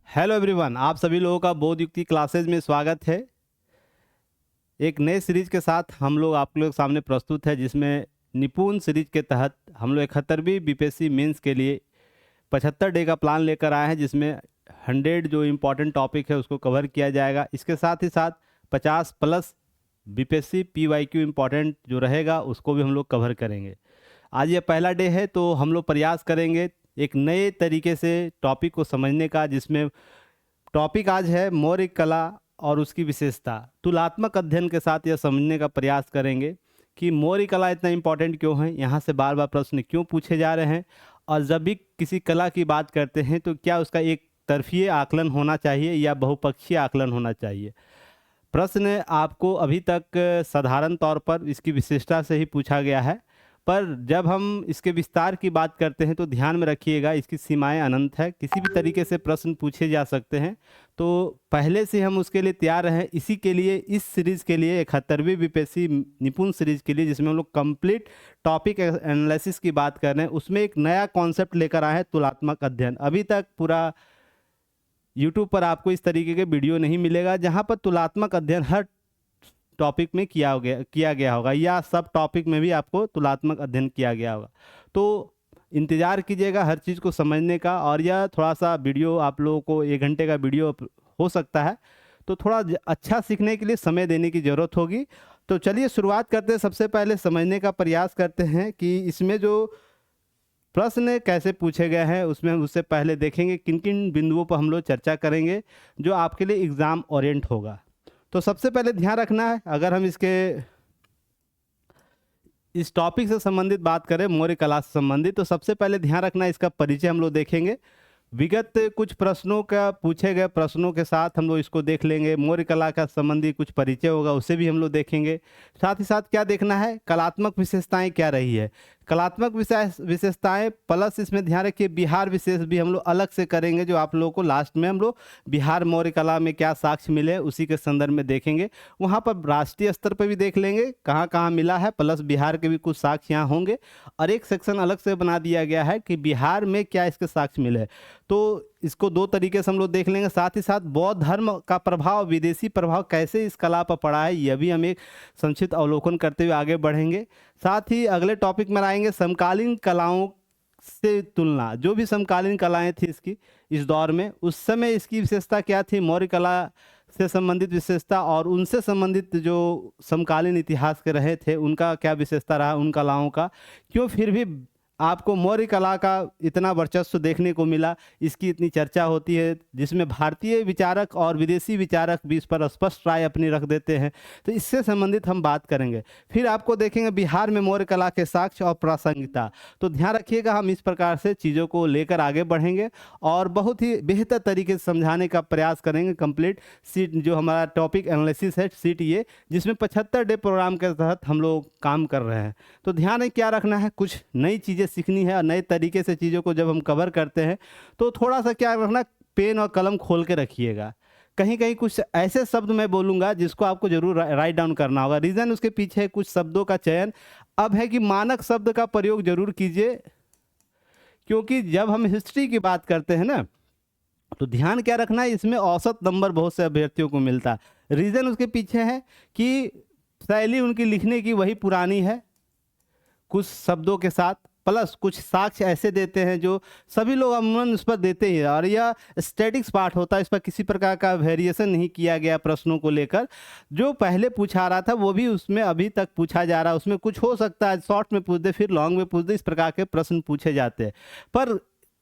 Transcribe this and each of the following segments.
Hello everyone, आप सभी लोगों का बौद्ध युक्ति क्लासेज में स्वागत है। एक नए सीरीज के साथ हम लोग आप लोग के सामने प्रस्तुत है, जिसमें निपुण सीरीज के तहत हम लोग 71वीं बीपीएससी मेंस के लिए 75 डे का प्लान लेकर आए हैं, जिसमें 100 जो इम्पोर्टेंट टॉपिक है उसको कवर किया जाएगा। इसके साथ ही साथ 50 प्लस बीपीएससी पीवाईक्यू इम्पोर्टेंट जो रहेगा उसको भी हम लोग कवर करेंगे। आज ये पहला डे है, तो हम लोग प्रयास करेंगे एक नए तरीके से टॉपिक को समझने का, जिसमें टॉपिक आज है मौर्य कला और उसकी विशेषता। तुलनात्मक अध्ययन के साथ यह समझने का प्रयास करेंगे कि मौर्य कला इतना इम्पोर्टेंट क्यों है, यहाँ से बार बार प्रश्न क्यों पूछे जा रहे हैं, और जब भी किसी कला की बात करते हैं तो क्या उसका एक तरफीय आकलन होना चाहिए या बहुपक्षीय आकलन होना चाहिए। प्रश्न आपको अभी तक साधारण तौर पर इसकी विशेषता से ही पूछा गया है, पर जब हम इसके विस्तार की बात करते हैं तो ध्यान में रखिएगा इसकी सीमाएं अनंत है, किसी भी तरीके से प्रश्न पूछे जा सकते हैं। तो पहले से हम उसके लिए तैयार रहें। इसी के लिए इस सीरीज़ के लिए 71वीं बीपीएससी निपुण सीरीज़ के लिए, जिसमें हम लोग कंप्लीट टॉपिक एनालिसिस की बात कर रहे हैं, उसमें एक नया कॉन्सेप्ट लेकर आए हैं, तुलनात्मक अध्ययन। अभी तक पूरा यूट्यूब पर आपको इस तरीके के वीडियो नहीं मिलेगा जहाँ पर तुलनात्मक अध्ययन हर टॉपिक में किया गया होगा, या सब टॉपिक में भी आपको तुलनात्मक अध्ययन किया गया होगा। तो इंतज़ार कीजिएगा हर चीज़ को समझने का। और यह थोड़ा सा वीडियो आप लोगों को 1 घंटे का वीडियो हो सकता है, तो थोड़ा अच्छा सीखने के लिए समय देने की ज़रूरत होगी। तो चलिए शुरुआत करते हैं। सबसे पहले समझने का प्रयास करते हैं कि इसमें जो प्रश्न कैसे पूछे गए हैं, उसमें हम उससे पहले देखेंगे किन किन बिंदुओं पर हम लोग चर्चा करेंगे जो आपके लिए एग्ज़ाम ओरिएंट होगा। तो सबसे पहले ध्यान रखना है, अगर हम इस टॉपिक से संबंधित बात करें, मौर्य कला से संबंधित, तो सबसे पहले ध्यान रखना है इसका परिचय हम लोग देखेंगे। विगत कुछ प्रश्नों का पूछे गए प्रश्नों के साथ हम लोग इसको देख लेंगे। मौर्य कला का संबंधी कुछ परिचय होगा, उसे भी हम लोग देखेंगे। साथ ही साथ क्या देखना है, कलात्मक विशेषताएं क्या रही है। कलात्मक विशेषताएं प्लस इसमें ध्यान रखिए बिहार विशेष भी हम लोग अलग से करेंगे, जो आप लोगों को लास्ट में हम लोग बिहार मौर्य कला में क्या साक्ष्य मिले उसी के संदर्भ में देखेंगे। वहाँ पर राष्ट्रीय स्तर पर भी देख लेंगे कहाँ कहाँ मिला है, प्लस बिहार के भी कुछ साक्ष्य यहाँ होंगे। और एक सेक्शन अलग से बना दिया गया है कि बिहार में क्या इसके साक्ष्य मिले। तो इसको 2 तरीके से हम लोग देख लेंगे। साथ ही साथ बौद्ध धर्म का प्रभाव, विदेशी प्रभाव कैसे इस कला पर पड़ा है, यह भी हम एक संक्षिप्त अवलोकन करते हुए आगे बढ़ेंगे। साथ ही अगले टॉपिक में आएंगे समकालीन कलाओं से तुलना। जो भी समकालीन कलाएं थी इसकी इस दौर में, उस समय इसकी विशेषता क्या थी, मौर्य कला से संबंधित विशेषता, और उनसे संबंधित जो समकालीन इतिहास के रहे थे उनका क्या विशेषता रहा, उन कलाओं का क्यों फिर भी आपको मौर्य कला का इतना वर्चस्व देखने को मिला, इसकी इतनी चर्चा होती है, जिसमें भारतीय विचारक और विदेशी विचारक भी इस पर स्पष्ट राय अपनी रख देते हैं। तो इससे संबंधित हम बात करेंगे। फिर आपको देखेंगे बिहार में मौर्य कला के साक्ष्य और प्रासंगिकता। तो ध्यान रखिएगा, हम इस प्रकार से चीज़ों को लेकर आगे बढ़ेंगे और बहुत ही बेहतर तरीके से समझाने का प्रयास करेंगे। कंप्लीट सीट जो हमारा टॉपिक एनालिसिस है, सीट ये, जिसमें 75 डे प्रोग्राम के तहत हम लोग काम कर रहे हैं। तो ध्यान है क्या रखना है, कुछ नई चीज़ें सीखनी है और नए तरीके से चीज़ों को जब हम कवर करते हैं तो थोड़ा सा क्या रखना, पेन और कलम खोल के रखिएगा। कहीं कहीं कुछ ऐसे शब्द मैं बोलूँगा जिसको आपको जरूर राइट डाउन करना होगा। रीज़न उसके पीछे है कुछ शब्दों का चयन अब है कि मानक शब्द का प्रयोग जरूर कीजिए, क्योंकि जब हम हिस्ट्री की बात करते हैं ना, तो ध्यान क्या रखना है, इसमें औसत नंबर बहुत से अभ्यर्थियों को मिलता है। रीज़न उसके पीछे है कि शैली उनकी लिखने की वही पुरानी है, कुछ शब्दों के साथ प्लस कुछ साक्ष्य ऐसे देते हैं जो सभी लोग अमूमन उस पर देते हैं, और यह स्टैटिक्स पार्ट होता है, इस पर किसी प्रकार का वेरिएशन नहीं किया गया प्रश्नों को लेकर। जो पहले पूछा रहा था वो भी उसमें अभी तक पूछा जा रहा है, उसमें कुछ हो सकता है शॉर्ट में पूछ दे फिर लॉन्ग में पूछ दे, इस प्रकार के प्रश्न पूछे जाते हैं। पर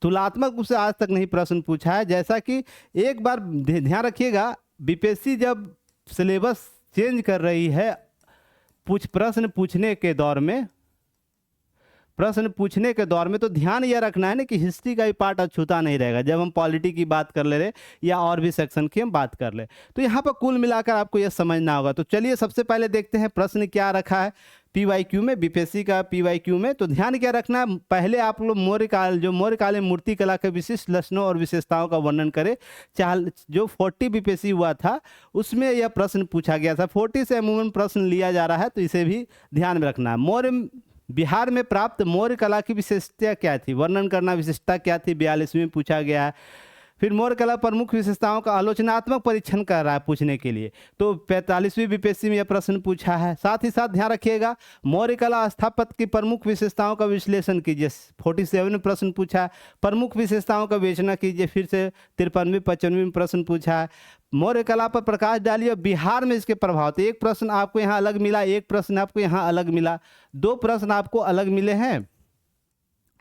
तुलनात्मक रूप से आज तक नहीं प्रश्न पूछा है। जैसा कि एक बार ध्यान रखिएगा, बीपीएससी जब सिलेबस चेंज कर रही है प्रश्न पूछने के दौर में, तो ध्यान यह रखना है ना कि हिस्ट्री का भी पार्ट अछूता नहीं रहेगा। जब हम पॉलिटी की बात कर ले रहे या और भी सेक्शन की हम बात कर ले, तो यहाँ पर कुल मिलाकर आपको यह समझना होगा। तो चलिए सबसे पहले देखते हैं प्रश्न क्या रखा है पीवाईक्यू में, बीपीएससी का पीवाईक्यू में। तो ध्यान क्या रखना है, पहले आप लोग मौर्य काल में मूर्ति कला के विशिष्ट लक्षणों और विशेषताओं का वर्णन करें। जो 40 बीपीएससी हुआ था उसमें यह प्रश्न पूछा गया था। 40 से अमूमन प्रश्न लिया जा रहा है, तो इसे भी ध्यान में रखना है। बिहार में प्राप्त मौर्य कला की विशेषता क्या थी, वर्णन करना, विशेषता क्या थी, 42वें पूछा गया है। फिर मौर्य कला प्रमुख विशेषताओं का आलोचनात्मक परीक्षण कर रहा है पूछने के लिए, तो 45वीं बीपीएससी में यह प्रश्न पूछा है। साथ ही साथ ध्यान रखिएगा मौर्य कला स्थापत्य की प्रमुख विशेषताओं का विश्लेषण कीजिए, 47 में प्रश्न पूछा है। प्रमुख विशेषताओं का विवेचना कीजिए, फिर से 53वीं 55वीं में प्रश्न पूछा है। मौर्य कला पर प्रकाश डालिए, बिहार में इसके प्रभाव। तो एक प्रश्न आपको यहाँ अलग मिला, एक प्रश्न आपको यहाँ अलग मिला, 2 प्रश्न आपको अलग मिले हैं,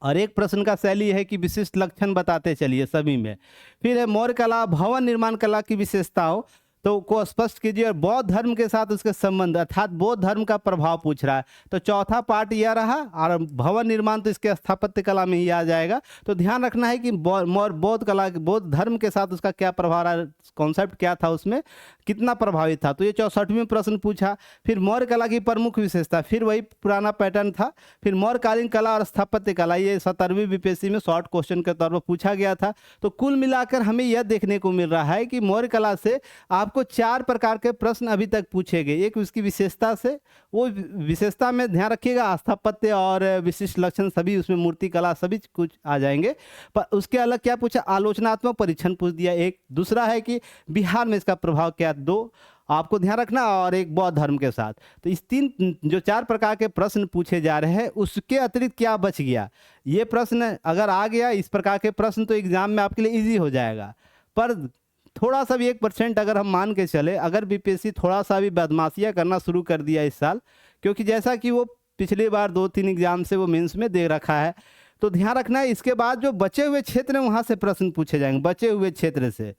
और एक प्रश्न का शैली है कि विशिष्ट लक्षण बताते चलिए सभी में। फिर है मौर्य कला भवन निर्माण कला की विशेषताओं तो को स्पष्ट कीजिए, और बौद्ध धर्म के साथ उसके संबंध अर्थात बौद्ध धर्म का प्रभाव पूछ रहा है। तो चौथा पार्ट यह रहा, और भवन निर्माण तो इसके स्थापत्य कला में ही आ जाएगा। तो ध्यान रखना है कि बौद्ध कला बौद्ध धर्म के साथ उसका क्या प्रभाव रहा, कॉन्सेप्ट क्या था, उसमें कितना प्रभावित था। तो ये 64वें प्रश्न पूछा। फिर मौर्य कला की प्रमुख विशेषता, फिर वही पुराना पैटर्न था। फिर मौर्यकालीन कला और स्थापत्य कला, ये 17वीं बीपीएससी में शॉर्ट क्वेश्चन के तौर पर पूछा गया था। तो कुल मिलाकर हमें यह देखने को मिल रहा है कि मौर्य कला से आपको 4 प्रकार के प्रश्न अभी तक पूछे गए। एक उसकी विशेषता से, वो विशेषता में ध्यान रखिएगा स्थापत्य और विशिष्ट लक्षण सभी उसमें, मूर्ति कला सभी कुछ आ जाएंगे। पर उसके अलग क्या पूछा, आलोचनात्मक परीक्षण पूछ दिया एक। दूसरा है कि बिहार में इसका प्रभाव क्या, 2 आपको ध्यान रखना, और एक बौद्ध धर्म के साथ। तो इस 3 जो 4 प्रकार के प्रश्न पूछे जा रहे हैं, उसके अतिरिक्त क्या बच गया, ये प्रश्न अगर आ गया इस प्रकार के प्रश्न तो एग्जाम में आपके लिए ईजी हो जाएगा। पर थोड़ा सा भी 1% अगर हम मान के चले, अगर बीपीएससी थोड़ा सा भी बदमाशियाँ करना शुरू कर दिया इस साल, क्योंकि जैसा कि वो पिछली बार 2-3 एग्जाम से वो मेंस में दे रखा है, तो ध्यान रखना है इसके बाद जो बचे हुए क्षेत्र हैं वहाँ से प्रश्न पूछे जाएंगे, बचे हुए क्षेत्र से।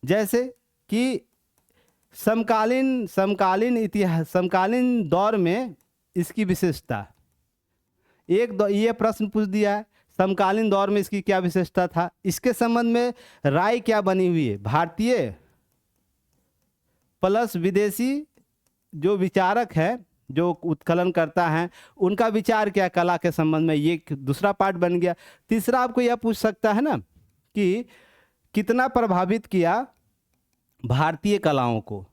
जैसे कि समकालीन इतिहास, समकालीन दौर में इसकी विशेषता, ये प्रश्न पूछ दिया है, समकालीन दौर में इसकी क्या विशेषता था, इसके संबंध में राय क्या बनी हुई है, भारतीय प्लस विदेशी जो विचारक है, जो उत्कलन करता है, उनका विचार क्या कला के संबंध में, ये दूसरा पार्ट बन गया। तीसरा आपको यह पूछ सकता है ना कि कितना प्रभावित किया भारतीय कलाओं को।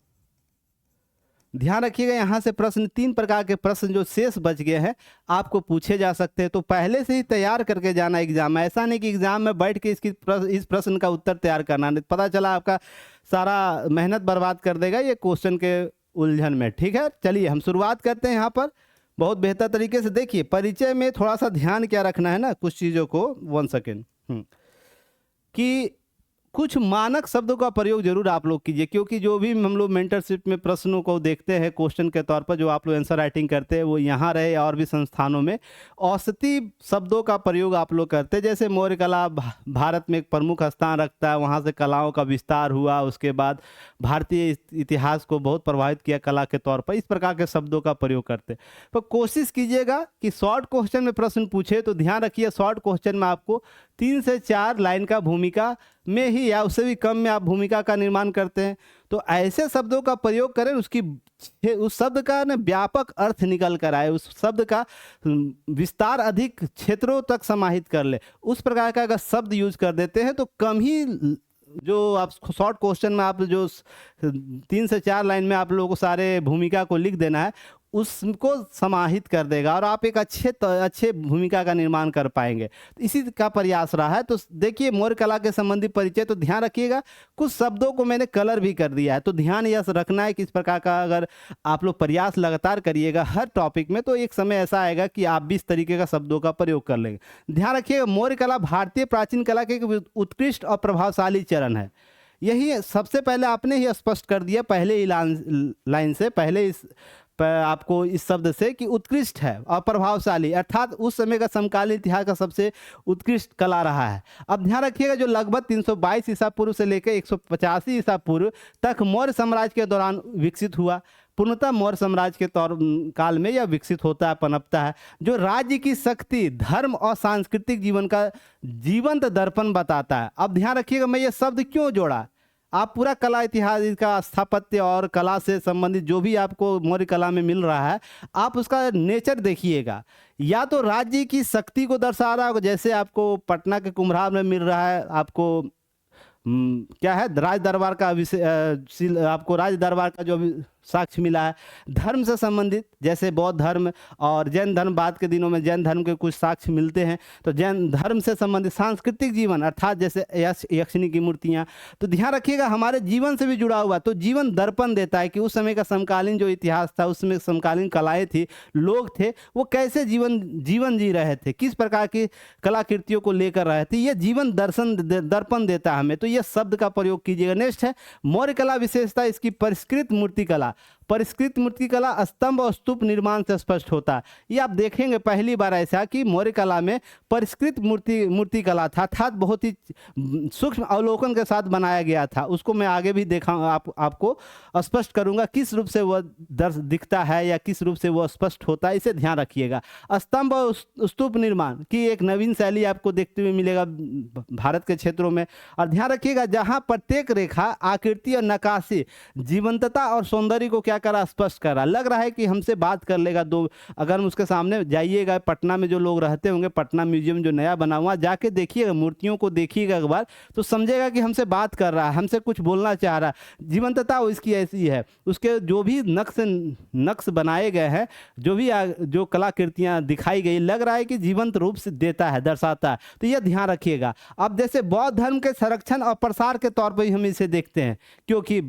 ध्यान रखिएगा यहाँ से प्रश्न 3 प्रकार के प्रश्न जो शेष बच गए हैं आपको पूछे जा सकते हैं। तो पहले से ही तैयार करके जाना एग्जाम में, ऐसा नहीं कि एग्जाम में बैठ के इस प्रश्न का उत्तर तैयार करना, नहीं पता चला आपका सारा मेहनत बर्बाद कर देगा ये क्वेश्चन के उलझन में। ठीक है, चलिए हम शुरुआत करते हैं यहाँ पर बहुत बेहतर तरीके से। देखिए परिचय में थोड़ा सा ध्यान क्या रखना है ना, कुछ चीज़ों को 1 सेकेंड कि कुछ मानक शब्दों का प्रयोग जरूर आप लोग कीजिए, क्योंकि जो भी हम लोग मेंटरशिप में प्रश्नों को देखते हैं क्वेश्चन के तौर पर, जो आप लोग आंसर राइटिंग करते हैं वो यहाँ रहे और भी संस्थानों में औसती शब्दों का प्रयोग आप लोग करते हैं। जैसे मौर्य कला भारत में एक प्रमुख स्थान रखता है, वहाँ से कलाओं का विस्तार हुआ, उसके बाद भारतीय इतिहास को बहुत प्रभावित किया कला के तौर पर, इस प्रकार के शब्दों का प्रयोग करते हैं। तो कोशिश कीजिएगा कि शॉर्ट क्वेश्चन में प्रश्न पूछे तो ध्यान रखिए शॉर्ट क्वेश्चन में आपको 3 से 4 लाइन का भूमिका में ही या उससे भी कम में आप भूमिका का निर्माण करते हैं, तो ऐसे शब्दों का प्रयोग करें उस शब्द का ना व्यापक अर्थ निकल कर आए, उस शब्द का विस्तार अधिक क्षेत्रों तक समाहित कर ले। उस प्रकार का अगर शब्द यूज कर देते हैं तो कम ही जो आप शॉर्ट क्वेश्चन में आप जो 3 से 4 लाइन में आप लोगों को सारे भूमिका को लिख देना है उसको समाहित कर देगा और आप एक अच्छे भूमिका का निर्माण कर पाएंगे। तो इसी का प्रयास रहा है। तो देखिए मौर्य कला के संबंधी परिचय, तो ध्यान रखिएगा कुछ शब्दों को मैंने कलर भी कर दिया है, तो ध्यान यह रखना है कि इस प्रकार का अगर आप लोग प्रयास लगातार करिएगा हर टॉपिक में तो एक समय ऐसा आएगा कि आप भी इस तरीके का शब्दों का प्रयोग कर लेंगे। ध्यान रखिएगा मौर्य कला भारतीय प्राचीन कला के एक उत्कृष्ट और प्रभावशाली चरण है। यही सबसे पहले आपने ही स्पष्ट कर दिया पहले ही लाइन से, पहले इस आपको इस शब्द से कि उत्कृष्ट है और प्रभावशाली, अर्थात उस समय का समकालीन इतिहास का सबसे उत्कृष्ट कला रहा है। अब ध्यान रखिएगा जो लगभग 322 ईसा पूर्व से लेकर 185 ईसा पूर्व तक मौर्य साम्राज्य के दौरान विकसित हुआ। पूर्णतः मौर्य साम्राज्य के काल में यह विकसित होता है, पनपता है, जो राज्य की शक्ति, धर्म और सांस्कृतिक जीवन का जीवंत दर्पण बताता है। अब ध्यान रखिएगा मैं ये शब्द क्यों जोड़ा, आप पूरा कला इतिहास का स्थापत्य और कला से संबंधित जो भी आपको मौर्य कला में मिल रहा है आप उसका नेचर देखिएगा। या तो राज्य की शक्ति को दर्शा रहा होगा, जैसे आपको पटना के कुम्भरार में मिल रहा है, आपको क्या है राज दरबार का आपको राज दरबार का जो साक्ष्य मिला है। धर्म से संबंधित जैसे बौद्ध धर्म और जैन धर्म, बाद के दिनों में जैन धर्म के कुछ साक्ष्य मिलते हैं। तो जैन धर्म से संबंधित सांस्कृतिक जीवन अर्थात जैसे यक्षिणी की मूर्तियाँ। तो ध्यान रखिएगा हमारे जीवन से भी जुड़ा हुआ। तो जीवन दर्पण देता है कि उस समय का समकालीन जो इतिहास था, उसमें समकालीन कलाएँ थी, लोग थे, वो कैसे जीवन जी रहे थे, किस प्रकार की कलाकृतियों को लेकर रहे थे। ये जीवन दर्पण देता है हमें। तो ये शब्द का प्रयोग कीजिएगा। नेक्स्ट है मौर्य कला विशेषता इसकी परिष्कृत मूर्ति कला। परिष्कृत मूर्ति कला स्तंभ और स्तूप निर्माण से स्पष्ट होता है। ये आप देखेंगे पहली बार ऐसा कि मौर्य कला में परिष्कृत मूर्ति कला था, अर्थात बहुत ही सूक्ष्म अवलोकन के साथ बनाया गया था। उसको मैं आगे भी देखा आपको स्पष्ट करूंगा किस रूप से वह दर्श दिखता है या किस रूप से वह स्पष्ट होता है, इसे ध्यान रखिएगा। स्तंभ और स्तूप निर्माण की एक नवीन शैली आपको देखते हुए मिलेगा भारत के क्षेत्रों में। और ध्यान रखिएगा जहाँ प्रत्येक रेखा, आकृति और नक्काशी जीवंतता और सौंदर्य को क्या करा, स्पष्ट करा। लग रहा है कि हमसे बात कर लेगा। दो अगर हम उसके सामने जाइएगा, पटना में जो लोग रहते होंगे, पटना म्यूजियम जो नया बना हुआ, जाके देखिएगा, मूर्तियों को देखिएगा एक बार, तो समझेगा कि हमसे बात कर रहा है, हमसे कुछ बोलना चाह रहा है। जीवंतता इसकी ऐसी है, उसके जो भी नक्श बनाए गए हैं, जो कलाकृतियां दिखाई गई, लग रहा है कि जीवंत रूप से देता है, दर्शाता है। तो यह ध्यान रखिएगा। अब जैसे बौद्ध धर्म के संरक्षण और प्रसार के तौर पर ही हम इसे देखते हैं, क्योंकि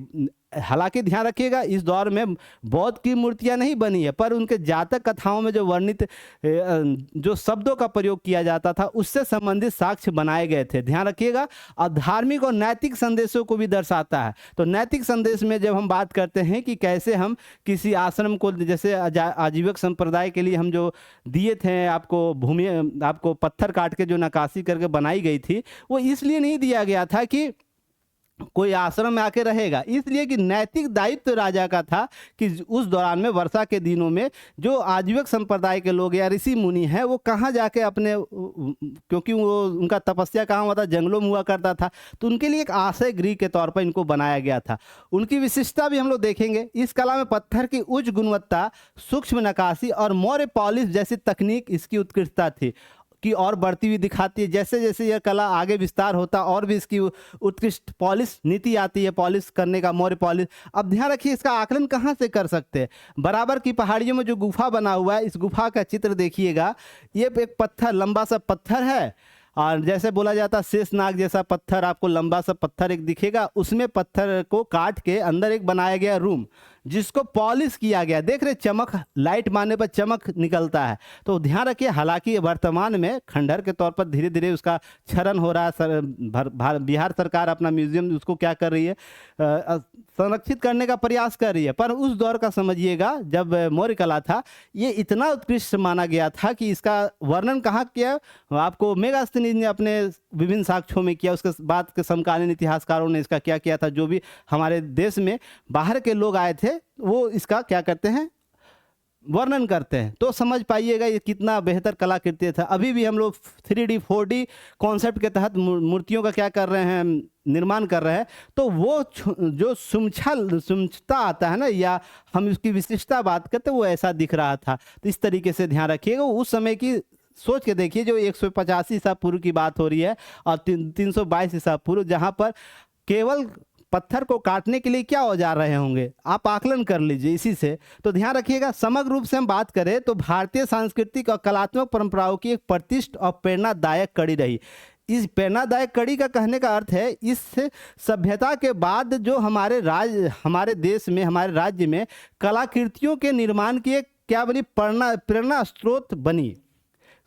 हालांकि ध्यान रखिएगा इस दौर में बौद्ध की मूर्तियां नहीं बनी है, पर उनके जातक कथाओं में जो वर्णित जो शब्दों का प्रयोग किया जाता था, उससे संबंधित साक्ष्य बनाए गए थे। ध्यान रखिएगा। और धार्मिक और नैतिक संदेशों को भी दर्शाता है। तो नैतिक संदेश में जब हम बात करते हैं कि कैसे हम किसी आश्रम को, जैसे आजीविक संप्रदाय के लिए हम जो दिए थे आपको पत्थर काट के जो नक्काशी करके बनाई गई थी, वो इसलिए नहीं दिया गया था कि कोई आश्रम में आके रहेगा, इसलिए कि नैतिक दायित्व राजा का था कि उस दौरान में वर्षा के दिनों में जो आजीविक संप्रदाय के लोग या ऋषि मुनि हैं, वो कहाँ जाके अपने, क्योंकि वो उनका तपस्या कहाँ हुआ था, जंगलों में हुआ करता था, तो उनके लिए एक आश्रय गृह के तौर पर इनको बनाया गया था। उनकी विशिष्टता भी हम लोग देखेंगे। इस कला में पत्थर की उच्च गुणवत्ता, सूक्ष्म नक्काशी और मौर्य पॉलिश जैसी तकनीक इसकी उत्कृष्टता थी की और बढ़ती हुई दिखाती है। जैसे जैसे यह कला आगे विस्तार होता और भी इसकी उत्कृष्ट पॉलिश नीति आती है, पॉलिश करने का, मौर्य पॉलिश। अब ध्यान रखिए इसका आकलन कहाँ से कर सकते हैं। बराबर की पहाड़ियों में जो गुफा बना हुआ है, इस गुफा का चित्र देखिएगा। ये एक पत्थर, लंबा सा पत्थर है, और जैसे बोला जाता है शेषनाग जैसा पत्थर, आपको लंबा सा पत्थर एक दिखेगा, उसमें पत्थर को काट के अंदर एक बनाया गया रूम जिसको पॉलिश किया गया। देख रहे, चमक, लाइट मारने पर चमक निकलता है। तो ध्यान रखिए, हालांकि वर्तमान में खंडहर के तौर पर धीरे धीरे उसका क्षरण हो रहा है। बिहार सरकार अपना म्यूजियम उसको क्या कर रही है, संरक्षित करने का प्रयास कर रही है। पर उस दौर का समझिएगा, जब मौर्य कला था, ये इतना उत्कृष्ट माना गया था कि इसका वर्णन कहाँ किया, आपको मेगास्थनीज ने अपने विभिन्न साक्ष्यों में किया। उसके बाद के समकालीन इतिहासकारों ने इसका क्या किया था, जो भी हमारे देश में बाहर के लोग आए थे, वो इसका क्या करते हैं, वर्णन करते हैं। तो समझ पाइएगा ये कितना बेहतर कलाकृति था। अभी भी हम लोग 3D 4D कॉन्सेप्ट के तहत मूर्तियों का क्या कर रहे हैं, निर्माण कर रहे हैं। तो वो जो सुमछता आता है ना, या हम उसकी विशिष्टता बात करते, वो ऐसा दिख रहा था। तो इस तरीके से ध्यान रखिएगा। उस समय की सोच के देखिए, जो 185 ईसा पूर्व की बात हो रही है और 322 ईसा पूर्व, जहाँ पर केवल पत्थर को काटने के लिए क्या औजार रहे होंगे, आप आकलन कर लीजिए इसी से। तो ध्यान रखिएगा, समग्र रूप से हम बात करें तो भारतीय सांस्कृतिक और कलात्मक परंपराओं की एक प्रतिष्ठित और प्रेरणादायक कड़ी रही। इस प्रेरणादायक कड़ी का कहने का अर्थ है, इस सभ्यता के बाद जो हमारे देश में, हमारे राज्य में कलाकृतियों के निर्माण की एक क्या बनी, प्रेरणा स्रोत बनी।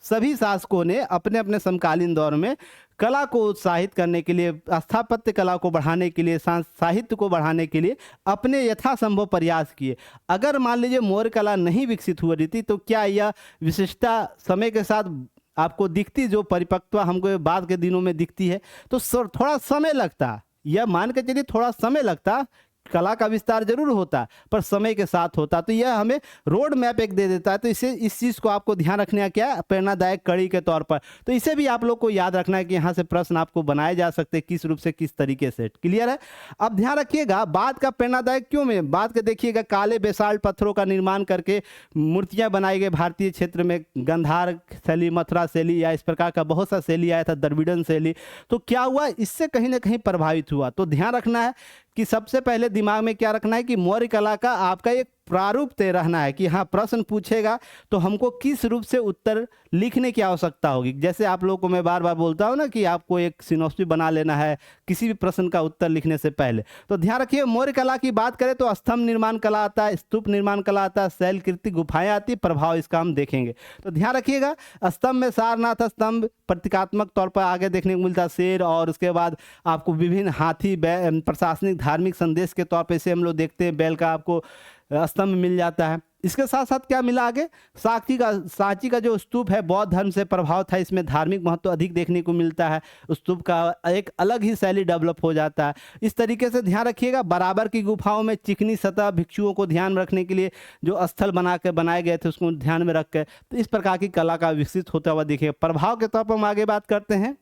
सभी शासकों ने अपने अपने समकालीन दौर में कला को उत्साहित करने के लिए, स्थापत्य कला को बढ़ाने के लिए, साहित्य को बढ़ाने के लिए अपने यथासंभव प्रयास किए। अगर मान लीजिए मौर्य कला नहीं विकसित हुई थी, तो क्या यह विशिष्टता समय के साथ आपको दिखती, जो परिपक्वता हमको बाद के दिनों में दिखती है? तो थोड़ा समय लगता, यह मान के चलिए थोड़ा समय लगता। कला का विस्तार जरूर होता, पर समय के साथ होता। तो यह हमें रोड मैप एक दे देता है। तो इसे, इस चीज़ को आपको ध्यान रखना है, क्या, प्रेरणादायक कड़ी के तौर पर। तो इसे भी आप लोग को याद रखना है कि यहाँ से प्रश्न आपको बनाए जा सकते हैं, किस रूप से, किस तरीके से। क्लियर है? अब ध्यान रखिएगा, बाद का प्रेरणादायक क्यों में बात के देखिएगा, काले बेसाल्ट पत्थरों का निर्माण करके मूर्तियाँ बनाई गई भारतीय क्षेत्र में। गंधार शैली, मथुरा शैली, या इस प्रकार का बहुत सा शैली आया था, द्रविड़न शैली। तो क्या हुआ, इससे कहीं ना कहीं प्रभावित हुआ। तो ध्यान रखना है कि सबसे पहले दिमाग में क्या रखना है कि मौर्य कला का आपका एक प्रारूप तय रहना है कि हाँ प्रश्न पूछेगा तो हमको किस रूप से उत्तर लिखने की आवश्यकता होगी। जैसे आप लोगों को मैं बार बार बोलता हूँ ना कि आपको एक सिनॉप्सिस बना लेना है किसी भी प्रश्न का उत्तर लिखने से पहले। तो ध्यान रखिए, मौर्य कला की बात करें तो स्तंभ निर्माण कला आता है, स्तूप निर्माण कला आता है, शैलकृति गुफाएं आती, प्रभाव इसका हम देखेंगे। तो ध्यान रखिएगा, स्तंभ में सारनाथ स्तंभ प्रतीकात्मक तौर पर आगे देखने को मिलता है शेर, और उसके बाद आपको विभिन्न हाथी प्रशासनिक धार्मिक संदेश के तौर पर इसे हम लोग देखते हैं, बैल का आपको स्तंभ मिल जाता है। इसके साथ साथ क्या मिला आगे, सांची का जो स्तूप है बौद्ध धर्म से प्रभाव था, इसमें धार्मिक महत्व अधिक देखने को मिलता है, स्तूप का एक अलग ही शैली डेवलप हो जाता है। इस तरीके से ध्यान रखिएगा, बराबर की गुफाओं में चिकनी सतह भिक्षुओं को ध्यान में रखने के लिए जो स्थल बनाए गए थे उसको ध्यान में रख कर तो इस प्रकार की कला का विकसित होता हुआ देखिएगा। प्रभाव के तौर पर हम आगे बात करते हैं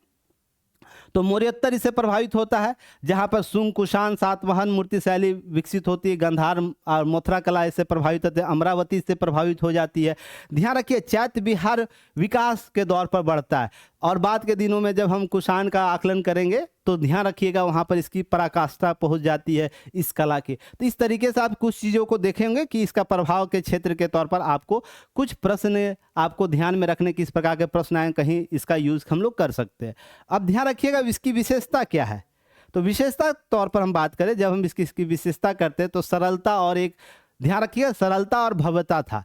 तो मौर्योत्तर इससे प्रभावित होता है, जहां पर शुंग कुषाण सातवाहन मूर्ति शैली विकसित होती है, गंधार और मथुरा कला इससे प्रभावित होते हैं, अमरावती से प्रभावित हो जाती है। ध्यान रखिए, चैत्य विहार विकास के दौर पर बढ़ता है, और बाद के दिनों में जब हम कुषाण का आकलन करेंगे तो ध्यान रखिएगा वहाँ पर इसकी पराकाष्ठा पहुँच जाती है इस कला की। तो इस तरीके से आप कुछ चीज़ों को देखेंगे कि इसका प्रभाव के क्षेत्र के तौर पर आपको कुछ प्रश्न आपको ध्यान में रखने किस प्रकार के प्रश्न आए, कहीं इसका यूज़ हम लोग कर सकते हैं। अब ध्यान रखिएगा इसकी विशेषता क्या है। तो विशेषता तौर पर हम बात करें, जब हम इसकी विशेषता करते हैं तो सरलता और एक ध्यान रखिएगा सरलता और भव्यता था।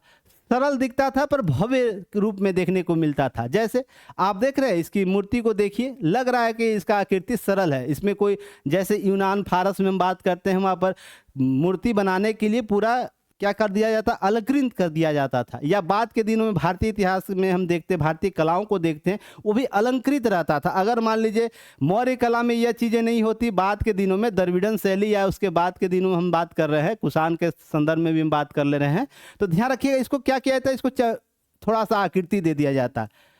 सरल दिखता था पर भव्य रूप में देखने को मिलता था। जैसे आप देख रहे हैं इसकी मूर्ति को देखिए, लग रहा है कि इसका आकृति सरल है, इसमें कोई जैसे यूनान फारस में हम बात करते हैं वहाँ पर मूर्ति बनाने के लिए पूरा क्या कर दिया जाता, अलंकृत कर दिया जाता था, या बाद के दिनों में भारतीय इतिहास में हम देखते हैं भारतीय कलाओं को देखते हैं वो भी अलंकृत रहता था। अगर मान लीजिए मौर्य कला में यह चीज़ें नहीं होती, बाद के दिनों में द्रविड़न शैली या उसके बाद के दिनों में हम बात कर रहे हैं, कुषाण के संदर्भ में भी हम बात कर ले रहे हैं, तो ध्यान रखिएगा इसको क्या किया जाता है, इसको थोड़ा सा आकृति दे दिया जाता है,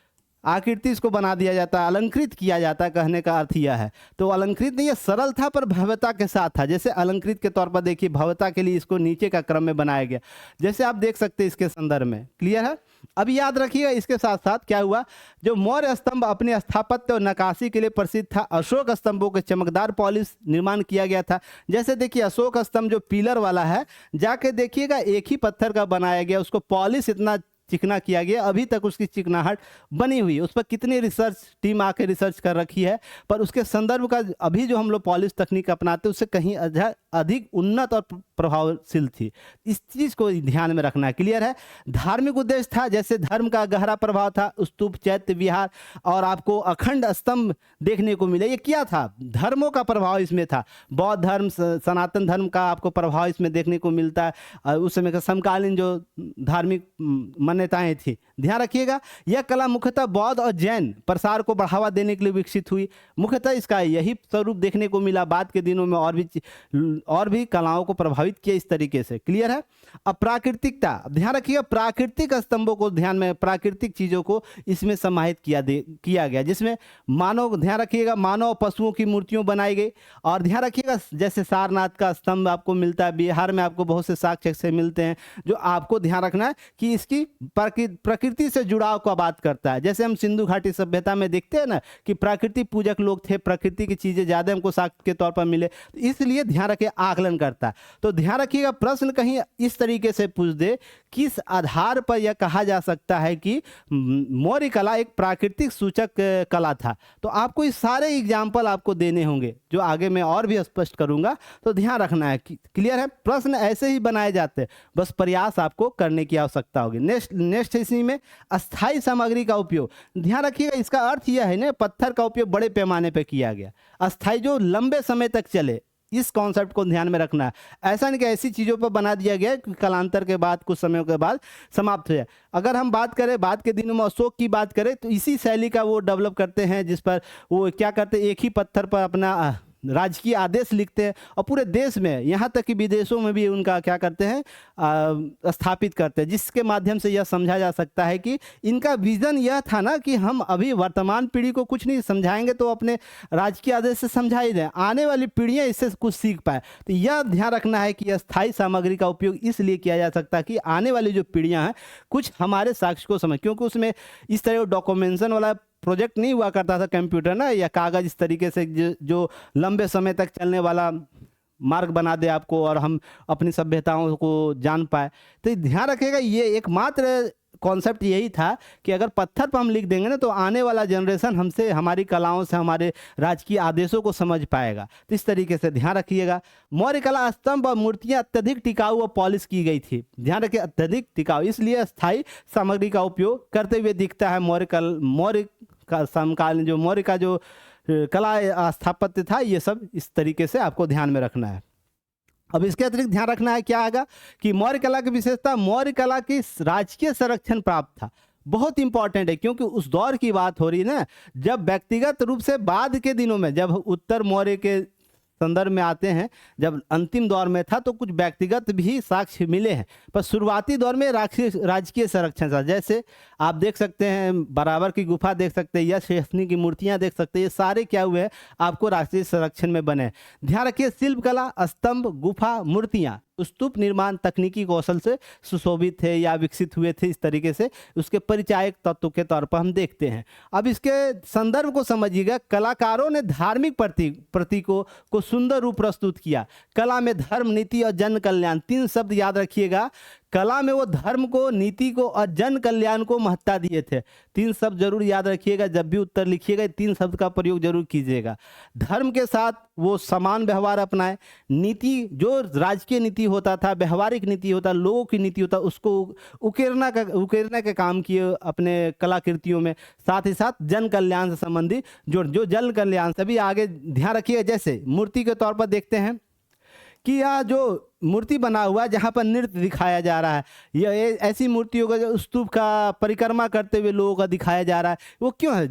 आकृति इसको बना दिया जाता है, अलंकृत किया जाता है, कहने का अर्थ यह है। तो अलंकृत नहीं, ये सरल था पर भव्यता के साथ था। जैसे अलंकृत के तौर पर देखिए भव्यता के लिए इसको नीचे का क्रम में बनाया गया, जैसे आप देख सकते हैं इसके संदर्भ में। क्लियर है। अब याद रखिएगा इसके साथ साथ क्या हुआ, जो मौर्य स्तंभ अपने स्थापत्य और नक्काशी के लिए प्रसिद्ध था, अशोक स्तंभों के चमकदार पॉलिश निर्माण किया गया था। जैसे देखिए अशोक स्तंभ जो पिलर वाला है, जाके देखिएगा एक ही पत्थर का बनाया गया, उसको पॉलिश इतना चिकना किया गया, अभी तक उसकी चिकनाहट बनी हुई है। उस पर कितनी रिसर्च टीम आके रिसर्च कर रखी है, पर उसके संदर्भ का अभी जो हम लोग पॉलिश तकनीक अपनाते उससे कहीं अधिक उन्नत और प्रभावशील थी। इस चीज़ को ध्यान में रखना है। क्लियर है। धार्मिक उद्देश्य था, जैसे धर्म का गहरा प्रभाव था, स्तूप चैत्य विहार और आपको अखंड स्तंभ देखने को मिले। ये क्या था, धर्मों का प्रभाव इसमें था, बौद्ध धर्म सनातन धर्म का आपको प्रभाव इसमें देखने को मिलता है। उस समय का समकालीन जो धार्मिक मान्यताएं थी, ध्यान रखिएगा। यह कला मुख्यतः बौद्ध और जैन प्रसार को बढ़ावा देने के लिए विकसित हुई। मुख्यतः इसका यही स्वरूप देखने को मिला। बाद के दिनों में और भी कलाओं को प्रभावित किया इस तरीके से। क्लियर है। अब प्राकृतिकता, ध्यान रखिएगा, प्राकृतिक स्तंभों को ध्यान में, प्राकृतिक चीजों को इसमें समाहित किया गया, जिसमें मानव, ध्यान रखिएगा, मानव पशुओं की मूर्तियों बनाई गई। और ध्यान रखिएगा जैसे सारनाथ का स्तंभ आपको मिलता है, बिहार में आपको बहुत से साक्ष्य से मिलते हैं, जो आपको ध्यान रखना है कि इसकी प्रकृति से जुड़ाव का बात करता है। जैसे हम सिंधु घाटी सभ्यता में देखते हैं ना कि प्रकृति पूजक लोग थे, प्रकृति की चीजें ज्यादा हमको साक्ष्य के तौर पर मिले, इसलिए ध्यान रखिए आकलन करता है। तो ध्यान रखिएगा प्रश्न कहीं इस तरीके से पूछ दे, किस आधार पर यह कहा जा सकता है कि मौर्य कला एक प्राकृतिक सूचक कला था, तो आपको इस सारे एग्जाम्पल आपको देने होंगे, जो आगे मैं और भी स्पष्ट करूंगा। तो ध्यान रखना है। क्लियर है। प्रश्न ऐसे ही बनाए जाते हैं, बस प्रयास आपको करने की आवश्यकता होगी। नेक्स्ट इसी में अस्थाई सामग्री का उपयोग। ध्यान रखिएगा इसका अर्थ यह है ना, पत्थर का उपयोग बड़े पैमाने पर किया गया, अस्थाई जो लंबे समय तक चले, इस कॉन्सेप्ट को ध्यान में रखना है। ऐसा नहीं कि ऐसी चीज़ों पर बना दिया गया कि कालांतर के बाद कुछ समय के बाद समाप्त हो जाए। अगर हम बात करें बाद के दिनों में अशोक की बात करें, तो इसी शैली का वो डेवलप करते हैं, जिस पर वो क्या करते हैं, एक ही पत्थर पर अपना राजकीय आदेश लिखते हैं, और पूरे देश में, यहाँ तक कि विदेशों में भी उनका क्या करते हैं, स्थापित करते हैं, जिसके माध्यम से यह समझा जा सकता है कि इनका विजन यह था ना कि हम अभी वर्तमान पीढ़ी को कुछ नहीं समझाएंगे तो अपने राजकीय आदेश से समझा ही दें, आने वाली पीढ़ियाँ इससे कुछ सीख पाए। तो यह ध्यान रखना है कि अस्थायी सामग्री का उपयोग इसलिए किया जा सकता है कि आने वाली जो पीढ़ियाँ हैं कुछ हमारे साक्ष्य को समझ, क्योंकि उसमें इस तरह डॉक्यूमेंटेशन वाला प्रोजेक्ट नहीं हुआ करता था कंप्यूटर ना, या कागज इस तरीके से जो लंबे समय तक चलने वाला मार्ग बना दे आपको और हम अपनी सभ्यताओं को जान पाए। तो ध्यान रखिएगा, ये एकमात्र कॉन्सेप्ट यही था कि अगर पत्थर पर हम लिख देंगे ना तो आने वाला जनरेशन हमसे, हमारी कलाओं से, हमारे राजकीय आदेशों को समझ पाएगा। तो इस तरीके से ध्यान रखिएगा। मौर्य कला स्तंभ और मूर्तियां अत्यधिक टिकाऊ और पॉलिश की गई थी। ध्यान रखिए, अत्यधिक टिकाऊ, इसलिए अस्थायी सामग्री का उपयोग करते हुए दिखता है। मौर्य का समकालीन जो मौर्य का जो कला स्थापत्य था, ये सब इस तरीके से आपको ध्यान में रखना है। अब इसके अतिरिक्त ध्यान रखना है क्या आएगा कि मौर्य कला की विशेषता, मौर्य कला की राजकीय संरक्षण प्राप्त था। बहुत इंपॉर्टेंट है, क्योंकि उस दौर की बात हो रही है ना, जब व्यक्तिगत रूप से बाद के दिनों में, जब उत्तर मौर्य के संदर्भ में आते हैं, जब अंतिम दौर में था तो कुछ व्यक्तिगत भी साक्ष्य मिले हैं, पर शुरुआती दौर में राजकीय संरक्षण था। जैसे आप देख सकते हैं, बराबर की गुफा देख सकते हैं, या शेषनी की मूर्तियां देख सकते हैं, ये सारे क्या हुए हैं, आपको राजकीय संरक्षण में बने। ध्यान रखिए, शिल्पकला, स्तंभ, गुफा, मूर्तियां स्तूप निर्माण तकनीकी कौशल से सुशोभित थे या विकसित हुए थे। इस तरीके से उसके परिचायक तत्व के तौर पर हम देखते हैं। अब इसके संदर्भ को समझिएगा। कलाकारों ने धार्मिक प्रतीकों को सुंदर रूप प्रस्तुत किया। कला में धर्म, नीति और जन कल्याण, 3 शब्द याद रखिएगा। कला में वो धर्म को, नीति को और जन कल्याण को महत्ता दिए थे। 3 शब्द जरूर याद रखिएगा, जब भी उत्तर लिखिएगा 3 शब्द का प्रयोग जरूर कीजिएगा। धर्म के साथ वो समान व्यवहार अपनाए। नीति, जो राजकीय नीति होता था, व्यवहारिक नीति होता, लोगों की नीति होता, उसको उकेरना का काम किए अपने कलाकृतियों में। साथ ही साथ जन कल्याण से संबंधित जो जन कल्याण सभी आगे ध्यान रखिएगा। जैसे मूर्ति के तौर पर देखते हैं कि यह जो मूर्ति बना हुआ है जहाँ पर नृत्य दिखाया जा रहा है, यह ऐसी मूर्तियों का जो स्तूप का परिक्रमा करते हुए लोगों का दिखाया जा रहा है, वो क्यों है?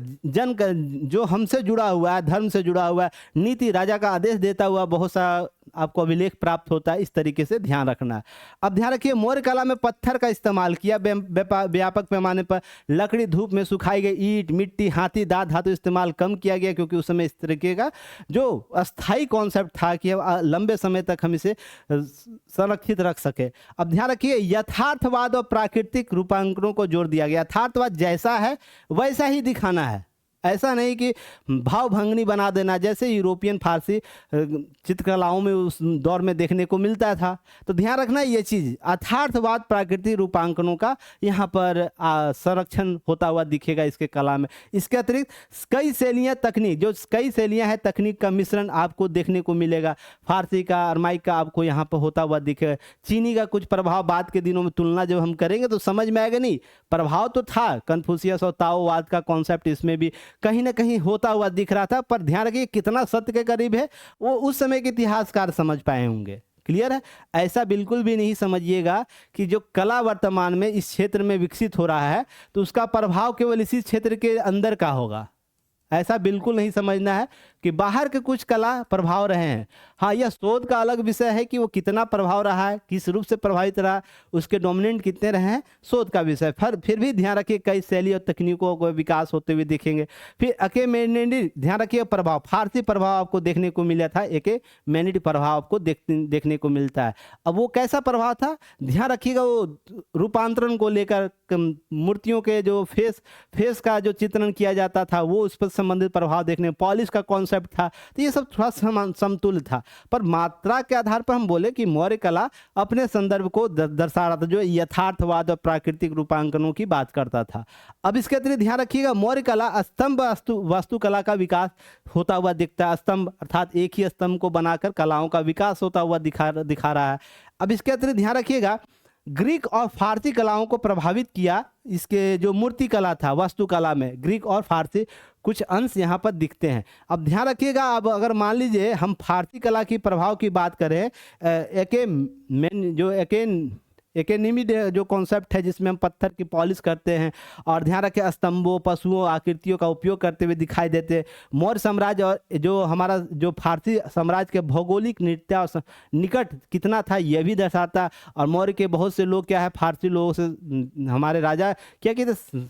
जो हमसे जुड़ा हुआ है, धर्म से जुड़ा हुआ है, नीति, राजा का आदेश देता हुआ बहुत सा आपको अभिलेख प्राप्त होता है। इस तरीके से ध्यान रखना है। अब ध्यान रखिए, मौर्य कला में पत्थर का इस्तेमाल किया व्यापक पैमाने पर। लकड़ी, धूप में सुखाई गई ईंट, मिट्टी, हाथी दांत धातु इस्तेमाल कम किया गया, क्योंकि उस समय इस तरीके का जो अस्थायी कॉन्सेप्ट था कि लंबे समय तक हम इसे संरक्षित रख सके। अब ध्यान रखिए, यथार्थवाद और प्राकृतिक रूपांकनों को जोड़ दिया गया। यथार्थवाद जैसा है वैसा ही दिखाना है, ऐसा नहीं कि भाव भंगनी बना देना, जैसे यूरोपियन फारसी चित्रकलाओं में उस दौर में देखने को मिलता था। तो ध्यान रखना ये चीज़, यथार्थवाद प्राकृतिक रूपांकनों का यहाँ पर संरक्षण होता हुआ दिखेगा इसके कला में। इसके अतिरिक्त कई शैलियाँ, तकनीक, जो कई शैलियाँ हैं, तकनीक का मिश्रण आपको देखने को मिलेगा। फारसी का, अरमाइक का आपको यहाँ पर होता हुआ दिखेगा। चीनी का कुछ प्रभाव बाद के दिनों में तुलना जब हम करेंगे तो समझ में आएगा। नहीं, प्रभाव तो था, कन्फ्यूशियस और ताओवाद का कॉन्सेप्ट इसमें भी कहीं ना कहीं होता हुआ दिख रहा था, पर ध्यान रखिए कितना सत्य के करीब है वो उस समय के इतिहासकार समझ पाए होंगे। क्लियर है? ऐसा बिल्कुल भी नहीं समझिएगा कि जो कला वर्तमान में इस क्षेत्र में विकसित हो रहा है तो उसका प्रभाव केवल इसी क्षेत्र के अंदर का होगा, ऐसा बिल्कुल नहीं समझना है कि बाहर के कुछ कला प्रभाव रहे हैं। हाँ, यह शोध का अलग विषय है कि वो कितना प्रभाव रहा है, किस रूप से प्रभावित रहा, उसके डोमिनेंट कितने रहे हैं, शोध का विषय। फिर भी ध्यान रखिए, कई शैली और तकनीकों को विकास होते हुए देखेंगे। फिर अकेमेनिड, ध्यान रखिए प्रभाव, फारसी प्रभाव आपको देखने को मिला था, अकेमेनिड प्रभाव आपको देखने को मिलता है। अब वो कैसा प्रभाव था, ध्यान रखिएगा, वो रूपांतरण को लेकर मूर्तियों के जो फेस का जो चित्रण किया जाता था वो उस पर संबंधित प्रभाव देखने, पॉलिश का कॉन्सेप्ट था। तो ये सब थोड़ा समतुल्य था, पर मात्रा के आधार पर हम बोले कि मौर्य कला अपने संदर्भ को दर्शा रहा था, जो यथार्थवाद और प्राकृतिक रूपांकनों की बात करता था। अब इसके अतिरिक्त ध्यान रखिएगा, मौर्य कला स्तंभ वास्तुकला का विकास होता हुआ दिखता है। स्तंभ अर्थात एक ही स्तंभ को बनाकर कलाओं का विकास होता हुआ दिखा रहा है। अब इसके अतिरिक्त ध्यान रखिएगा, ग्रीक और फारसी कलाओं को प्रभावित किया। इसके जो मूर्ति कला था, वास्तुकला में ग्रीक और फारसी कुछ अंश यहाँ पर दिखते हैं। अब ध्यान रखिएगा, अब अगर मान लीजिए हम फारसी कला की प्रभाव की बात करें, एकेनिमिड जो कॉन्सेप्ट है जिसमें हम पत्थर की पॉलिश करते हैं, और ध्यान रखें स्तंभों, पशुओं, आकृतियों का उपयोग करते हुए दिखाई देते हैं। मौर्य साम्राज्य और जो हमारा जो फारसी साम्राज्य के भौगोलिक निकट कितना था यह भी दर्शाता। और मौर्य के बहुत से लोग क्या है, फारसी लोगों से हमारे राजा क्या कहते,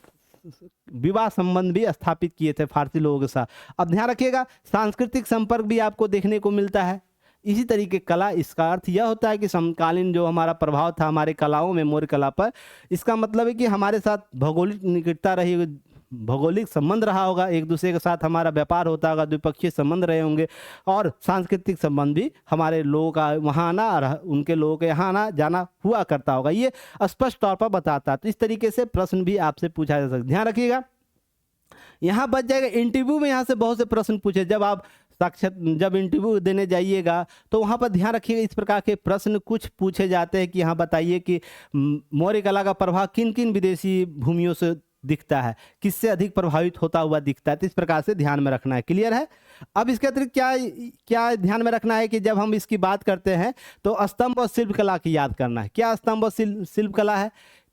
विवाह संबंध भी स्थापित किए थे फारसी लोगों के साथ। अब ध्यान रखिएगा, सांस्कृतिक संपर्क भी आपको देखने को मिलता है। इसी तरीके कला, इसका अर्थ यह होता है कि समकालीन जो हमारा प्रभाव था हमारे कलाओं में, मौर्य कला पर, इसका मतलब है कि हमारे साथ भौगोलिक निकटता रही, भौगोलिक संबंध रहा होगा, एक दूसरे के साथ हमारा व्यापार होता होगा, द्विपक्षीय संबंध रहे होंगे, और सांस्कृतिक संबंध भी हमारे लोगों का वहाँ आना और उनके लोगों के यहाँ आना जाना हुआ करता होगा, ये स्पष्ट तौर पर बताता है। तो इस तरीके से प्रश्न भी आपसे पूछा जा सकता है, ध्यान रखिएगा। यहाँ बच जाएगा इंटरव्यू में, यहाँ से बहुत से प्रश्न पूछे, जब इंटरव्यू देने जाइएगा तो वहाँ पर ध्यान रखिएगा, इस प्रकार के प्रश्न कुछ पूछे जाते हैं कि यहाँ बताइए कि मौर्य कला का प्रभाव किन किन विदेशी भूमियों से दिखता है, किससे अधिक प्रभावित होता हुआ दिखता है। तो इस प्रकार से ध्यान में रखना है, क्लियर है। अब इसके अतिरिक्त क्या क्या ध्यान में रखना है कि जब हम इसकी बात करते हैं तो स्तंभ और शिल्पकला की याद करना है। क्या स्तंभ और शिल्पकला है?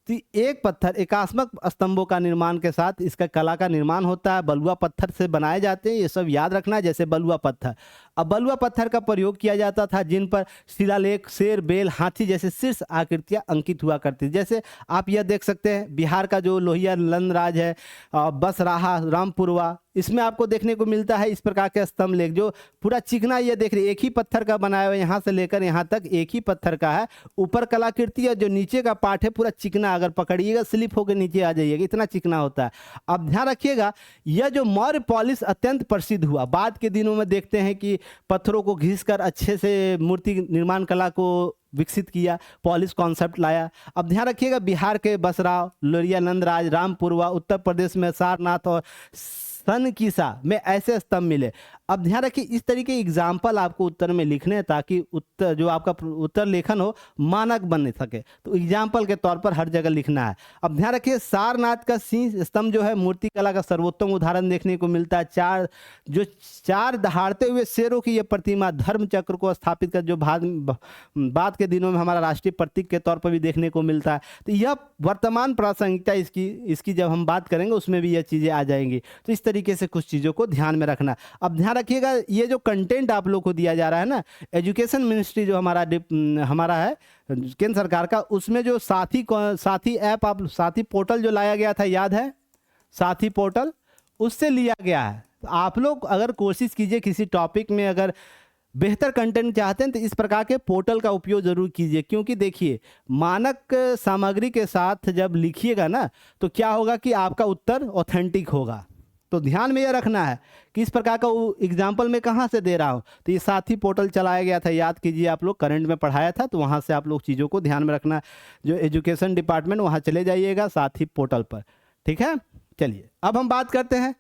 तो एक पत्थर एकात्मक स्तंभों का निर्माण के साथ इसका कला का निर्माण होता है, बलुआ पत्थर से बनाए जाते हैं, ये सब याद रखना है। जैसे बलुआ पत्थर, अब बलुआ पत्थर का प्रयोग किया जाता था जिन पर शिलालेख, शेर, बेल, हाथी जैसे शीर्ष आकृतियां अंकित हुआ करती। जैसे आप यह देख सकते हैं बिहार का जो लोहिया नंदराज है, बसराहा, रामपुरवा, इसमें आपको देखने को मिलता है इस प्रकार के स्तंभ लेख जो पूरा चिकना, ये देख रहे एक ही पत्थर का बनाया हुआ, यहाँ से लेकर यहाँ तक एक ही पत्थर का है। ऊपर कलाकृति है, जो नीचे का पार्ट है पूरा चिकना, अगर पकड़िएगा स्लिप होकर नीचे आ जाइएगा, इतना चिकना होता है। अब ध्यान रखिएगा, यह जो मौर्य पॉलिश अत्यंत प्रसिद्ध हुआ, बाद के दिनों में देखते हैं कि पत्थरों को घिसकर अच्छे से मूर्ति निर्माण कला को विकसित किया, पॉलिश कॉन्सेप्ट लाया। अब ध्यान रखिएगा, बिहार के बसराव, लोरिया नंदराज, रामपुरवा, उत्तर प्रदेश में सारनाथ और सनकीसा में ऐसे स्तंभ मिले। अब ध्यान रखिए, इस तरीके एग्जाम्पल आपको उत्तर में लिखने हैं ताकि उत्तर जो आपका उत्तर लेखन हो मानक बन सके, तो एग्जाम्पल के तौर पर हर जगह लिखना है। अब ध्यान रखिए, सारनाथ का सिंह स्तंभ जो है मूर्ति कला का सर्वोत्तम उदाहरण देखने को मिलता है। चार दहाड़ते हुए शेरों की यह प्रतिमा धर्म चक्र को स्थापित कर, जो बाद के दिनों में हमारा राष्ट्रीय प्रतीक के तौर पर भी देखने को मिलता है। तो यह वर्तमान प्रासंगिकता इसकी जब हम बात करेंगे उसमें भी यह चीज़ें आ जाएंगी। तो इस तरीके से कुछ चीज़ों को ध्यान में रखना। अब ध्यान रखिएगा, ये जो कंटेंट आप लोग को दिया जा रहा है ना, एजुकेशन मिनिस्ट्री जो हमारा है केंद्र सरकार का, उसमें जो साथी ऐप, आप साथी पोर्टल जो लाया गया था, याद है साथी पोर्टल, उससे लिया गया है। तो आप लोग अगर कोशिश कीजिए किसी टॉपिक में अगर बेहतर कंटेंट चाहते हैं तो इस प्रकार के पोर्टल का उपयोग जरूर कीजिए, क्योंकि देखिए मानक सामग्री के साथ जब लिखिएगा ना तो क्या होगा कि आपका उत्तर ऑथेंटिक होगा। तो ध्यान में यह रखना है कि इस प्रकार का एग्जाम्पल मैं कहाँ से दे रहा हूँ, तो ये साथी पोर्टल चलाया गया था, याद कीजिए, आप लोग करंट में पढ़ाया था, तो वहाँ से आप लोग चीज़ों को ध्यान में रखना। जो एजुकेशन डिपार्टमेंट, वहाँ चले जाइएगा साथी पोर्टल पर, ठीक है। चलिए अब हम बात करते हैं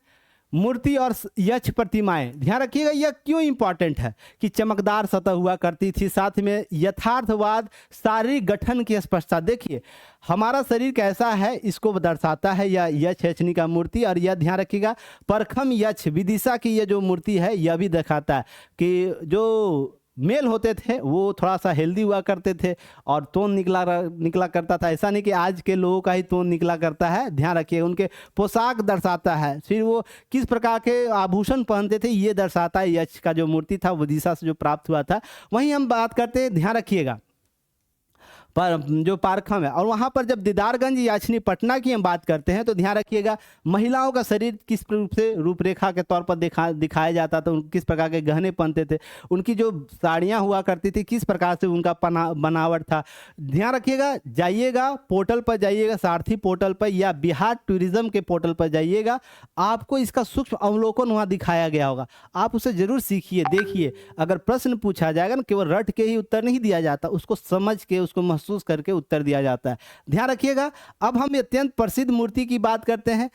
मूर्ति और यक्ष प्रतिमाएं। ध्यान रखिएगा, यह क्यों इंपॉर्टेंट है कि चमकदार सतह हुआ करती थी, साथ में यथार्थवाद, शारीरिक गठन की स्पष्टता। देखिए हमारा शरीर कैसा है इसको दर्शाता है यह यक्ष यक्षिणी का मूर्ति। और यह ध्यान रखिएगा, परखम यक्ष विदिशा की यह जो मूर्ति है यह भी दिखाता है कि जो मेल होते थे वो थोड़ा सा हेल्दी हुआ करते थे और तोन निकला करता था। ऐसा नहीं कि आज के लोगों का ही तोन निकला करता है। ध्यान रखिए, उनके पोशाक दर्शाता है, फिर वो किस प्रकार के आभूषण पहनते थे ये दर्शाता है। यक्ष का जो मूर्ति था वो दिशा से जो प्राप्त हुआ था। वहीं हम बात करते हैं, ध्यान रखिएगा, पर जो पारखम है, और वहाँ पर जब दीदारगंज याचनी पटना की हम बात करते हैं तो ध्यान रखिएगा महिलाओं का शरीर किस रूप से रूपरेखा के तौर पर दिखाया जाता था, किस प्रकार के गहने पहनते थे, उनकी जो साड़ियाँ हुआ करती थी किस प्रकार से उनका बनावट था। ध्यान रखिएगा, जाइएगा पोर्टल पर, जाइएगा सारथी पोर्टल पर या बिहार टूरिज्म के पोर्टल पर जाइएगा, आपको इसका सूक्ष्म अवलोकन वहाँ दिखाया गया होगा, आप उसे जरूर सीखिए, देखिए। अगर प्रश्न पूछा जाएगा ना, केवल रट के ही उत्तर नहीं दिया जाता, उसको समझ के उसको महसूस करके उत्तर दिया जाता है। ध्यान रखिएगा। अब हम अत्यंत प्रसिद्ध मूर्ति की बात करते हैं,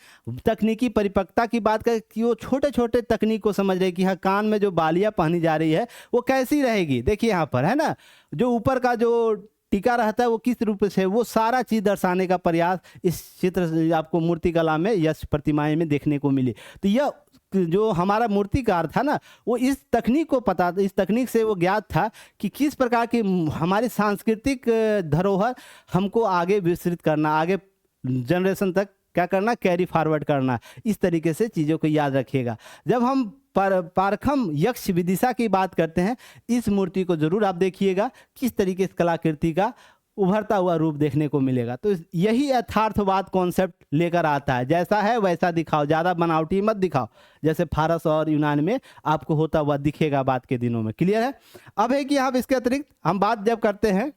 तकनीकी परिपक्वता की बात करें कि वो छोटे छोटे तकनीक को समझ रहे कि हाँ कान में जो बालियां पहनी जा रही है वो कैसी रहेगी। देखिए यहाँ पर है ना, जो ऊपर का जो टीका रहता है वो किस रूप से, वो सारा चीज दर्शाने का प्रयास इस चित्र से आपको मूर्तिकला में, यक्ष प्रतिमाएं में देखने को मिली। तो यह जो हमारा मूर्तिकार था ना, वो इस तकनीक को पता, इस तकनीक से वो ज्ञात था कि किस प्रकार की हमारी सांस्कृतिक धरोहर हमको आगे विस्तृत करना, आगे जनरेशन तक क्या करना, कैरी फॉरवर्ड करना। इस तरीके से चीज़ों को याद रखिएगा। जब हम पारखम यक्ष विदिशा की बात करते हैं, इस मूर्ति को जरूर आप देखिएगा, किस तरीके से कलाकृति का उभरता हुआ रूप देखने को मिलेगा। तो यही यथार्थवाद कॉन्सेप्ट लेकर आता है, जैसा है वैसा दिखाओ, ज़्यादा बनावटी मत दिखाओ, जैसे फारस और यूनान में आपको होता हुआ दिखेगा बाद के दिनों में। क्लियर है। अब है कि आप इसके अतिरिक्त हम बात जब करते हैं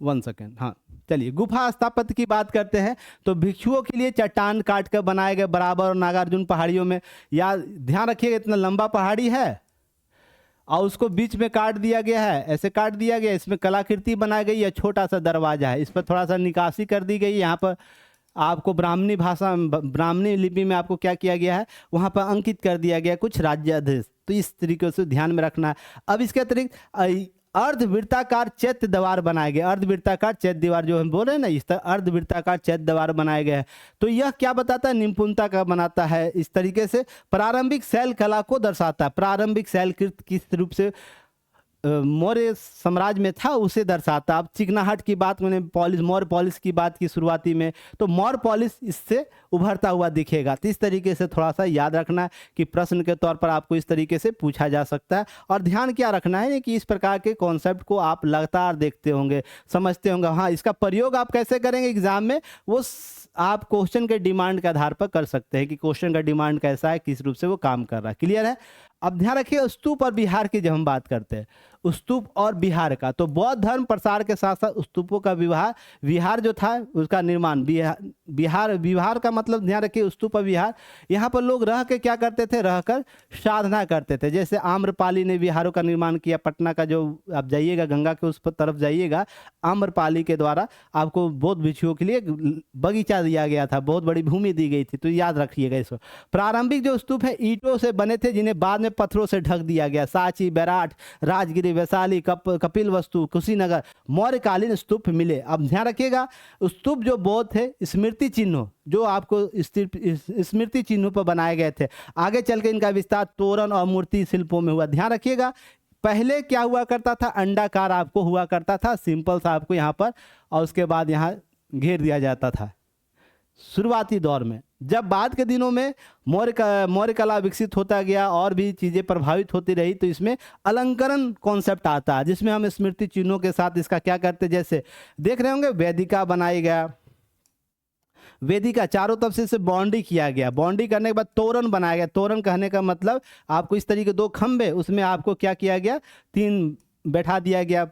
1 सेकेंड, हाँ चलिए गुफा स्थापत्य की बात करते हैं। तो भिक्षुओं के लिए चट्टान काट कर बनाए गए बराबर और नागार्जुन पहाड़ियों में, या ध्यान रखिएगा इतना लंबा पहाड़ी है और उसको बीच में काट दिया गया है, ऐसे काट दिया गया, इसमें कलाकृति बनाई गई है, छोटा सा दरवाजा है, इस पर थोड़ा सा निकासी कर दी गई। यहाँ पर आपको ब्राह्मणी भाषा, ब्राह्मणी लिपि में आपको क्या किया गया है, वहाँ पर अंकित कर दिया गया कुछ राज्याधीश। तो इस तरीके से ध्यान में रखना है। अब इसके अतिरिक्त अर्धवृत्ताकार चैत्य द्वार बनाए गए, अर्धवृत्ताकार चैत्य द्वार जो हम बोल रहे हैं ना, इस तरह अर्धवृत्ताकार चैत्य द्वार बनाए गए हैं। तो यह क्या बताता है, निपुणता का बनाता है। इस तरीके से प्रारंभिक शैल कला को दर्शाता है। प्रारंभिक शैल कृत किस रूप से मौर्य साम्राज्य में था उसे दर्शाता। अब चिकनाहट की बात, मैंने पॉलिश, मौर्य पॉलिश की बात की शुरुआती में, तो मौर्य पॉलिश इससे उभरता हुआ दिखेगा। तो इस तरीके से थोड़ा सा याद रखना है कि प्रश्न के तौर पर आपको इस तरीके से पूछा जा सकता है। और ध्यान क्या रखना है कि इस प्रकार के कॉन्सेप्ट को आप लगातार देखते होंगे, समझते होंगे। हाँ, इसका प्रयोग आप कैसे करेंगे एग्जाम में, वो आप क्वेश्चन के डिमांड के आधार पर कर सकते हैं कि क्वेश्चन का डिमांड कैसा है, किस रूप से वो काम कर रहा है। क्लियर है। अब ध्यान रखिए स्तूप और विहार की जब हम बात करते हैं, स्तूप और विहार का, तो बौद्ध धर्म प्रसार के साथ साथ स्तूपों का विहार जो था उसका निर्माण, विहार का मतलब ध्यान रखिए स्तूप और विहार। यहाँ पर लोग रह के क्या करते थे, रहकर साधना करते थे। जैसे आम्रपाली ने विहारों का निर्माण किया। पटना का जो आप जाइएगा, गंगा के उस तरफ जाइएगा, आम्रपाली के द्वारा आपको बौद्ध भिक्षुओं के लिए बगीचा दिया गया था, बहुत बड़ी भूमि दी गई थी। तो याद रखिएगा इसको। प्रारंभिक जो स्तूप है ईंटों से बने थे, जिन्हें बाद में पत्थरों से ढक दिया गया। सांची, बैराठ, राजगिरी, वैशाली, कपिल वस्तु, कुशीनगर मौर्यकालीन स्तूप मिले। अब ध्यान रखिएगा स्तूप जो बौद्ध थे स्मृति चिन्हों, जो आपको स्मृति चिन्हों पर बनाए गए थे। आगे चल के इनका विस्तार तोरण और मूर्ति शिल्पों में हुआ। ध्यान रखिएगा पहले क्या हुआ करता था, अंडाकार आपको हुआ करता था, सिंपल सा आपको यहाँ पर, और उसके बाद यहाँ घेर दिया जाता था शुरुआती दौर में। जब बाद के दिनों में मौर्य कला विकसित होता गया और भी चीज़ें प्रभावित होती रही, तो इसमें अलंकरण कॉन्सेप्ट आता है, जिसमें हम स्मृति चिन्हों के साथ इसका क्या करते, जैसे देख रहे होंगे वेदिका बनाई गया, वेदिका चारों तरफ से इसे बाउंड्री किया गया। बाउंड्री करने के बाद तोरण बनाया गया। तोरण कहने का मतलब आपको इस तरीके 2 खंभे, उसमें आपको क्या किया गया, 3 बैठा दिया गया,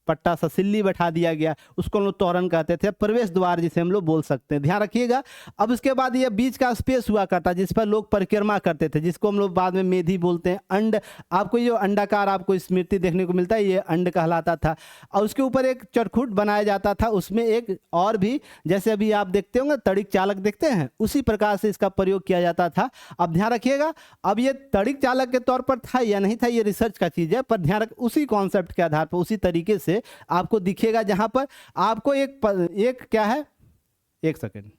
पट्टा सा सिल्ली बैठा दिया गया, उसको हम लोग तोरण कहते थे। प्रवेश द्वार जिसे हम लोग बोल सकते हैं। ध्यान रखिएगा। अब उसके बाद ये बीच का स्पेस हुआ करता जिस पर लोग परिक्रमा करते थे, जिसको हम लोग बाद में मेधी बोलते हैं। अंड, आपको ये जो अंडाकार आपको स्मृति देखने को मिलता है, ये अंड कहलाता था। और उसके ऊपर एक चरखुट बनाया जाता था, उसमें एक और भी, जैसे अभी आप देखते होंगे तड़िक चालक देखते हैं, उसी प्रकार से इसका प्रयोग किया जाता था। अब ध्यान रखिएगा, अब ये तड़िक चालक के तौर पर था या नहीं था, ये रिसर्च का चीज़ है, पर ध्यान रख उसी कॉन्सेप्ट के आधार पर उसी तरीके से आपको दिखेगा, जहां पर आपको एक क्या है, 1 सेकेंड,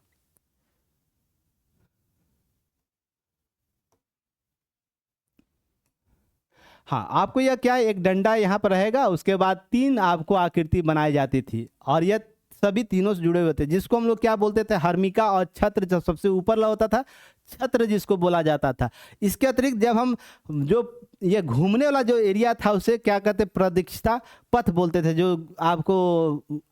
हाँ आपको यह क्या है, एक डंडा यहाँ पर रहेगा, उसके बाद 3 आपको आकृति बनाई जाती थी, और यह सभी तीनों से जुड़े हुए थे, जिसको हम लोग क्या बोलते थे, हर्मिका, और छत्र जो सबसे ऊपर ला होता था, छत्र जिसको बोला जाता था। इसके अतिरिक्त जब हम जो ये घूमने वाला जो एरिया था उसे क्या कहते, प्रदक्षिणा पथ बोलते थे, जो आपको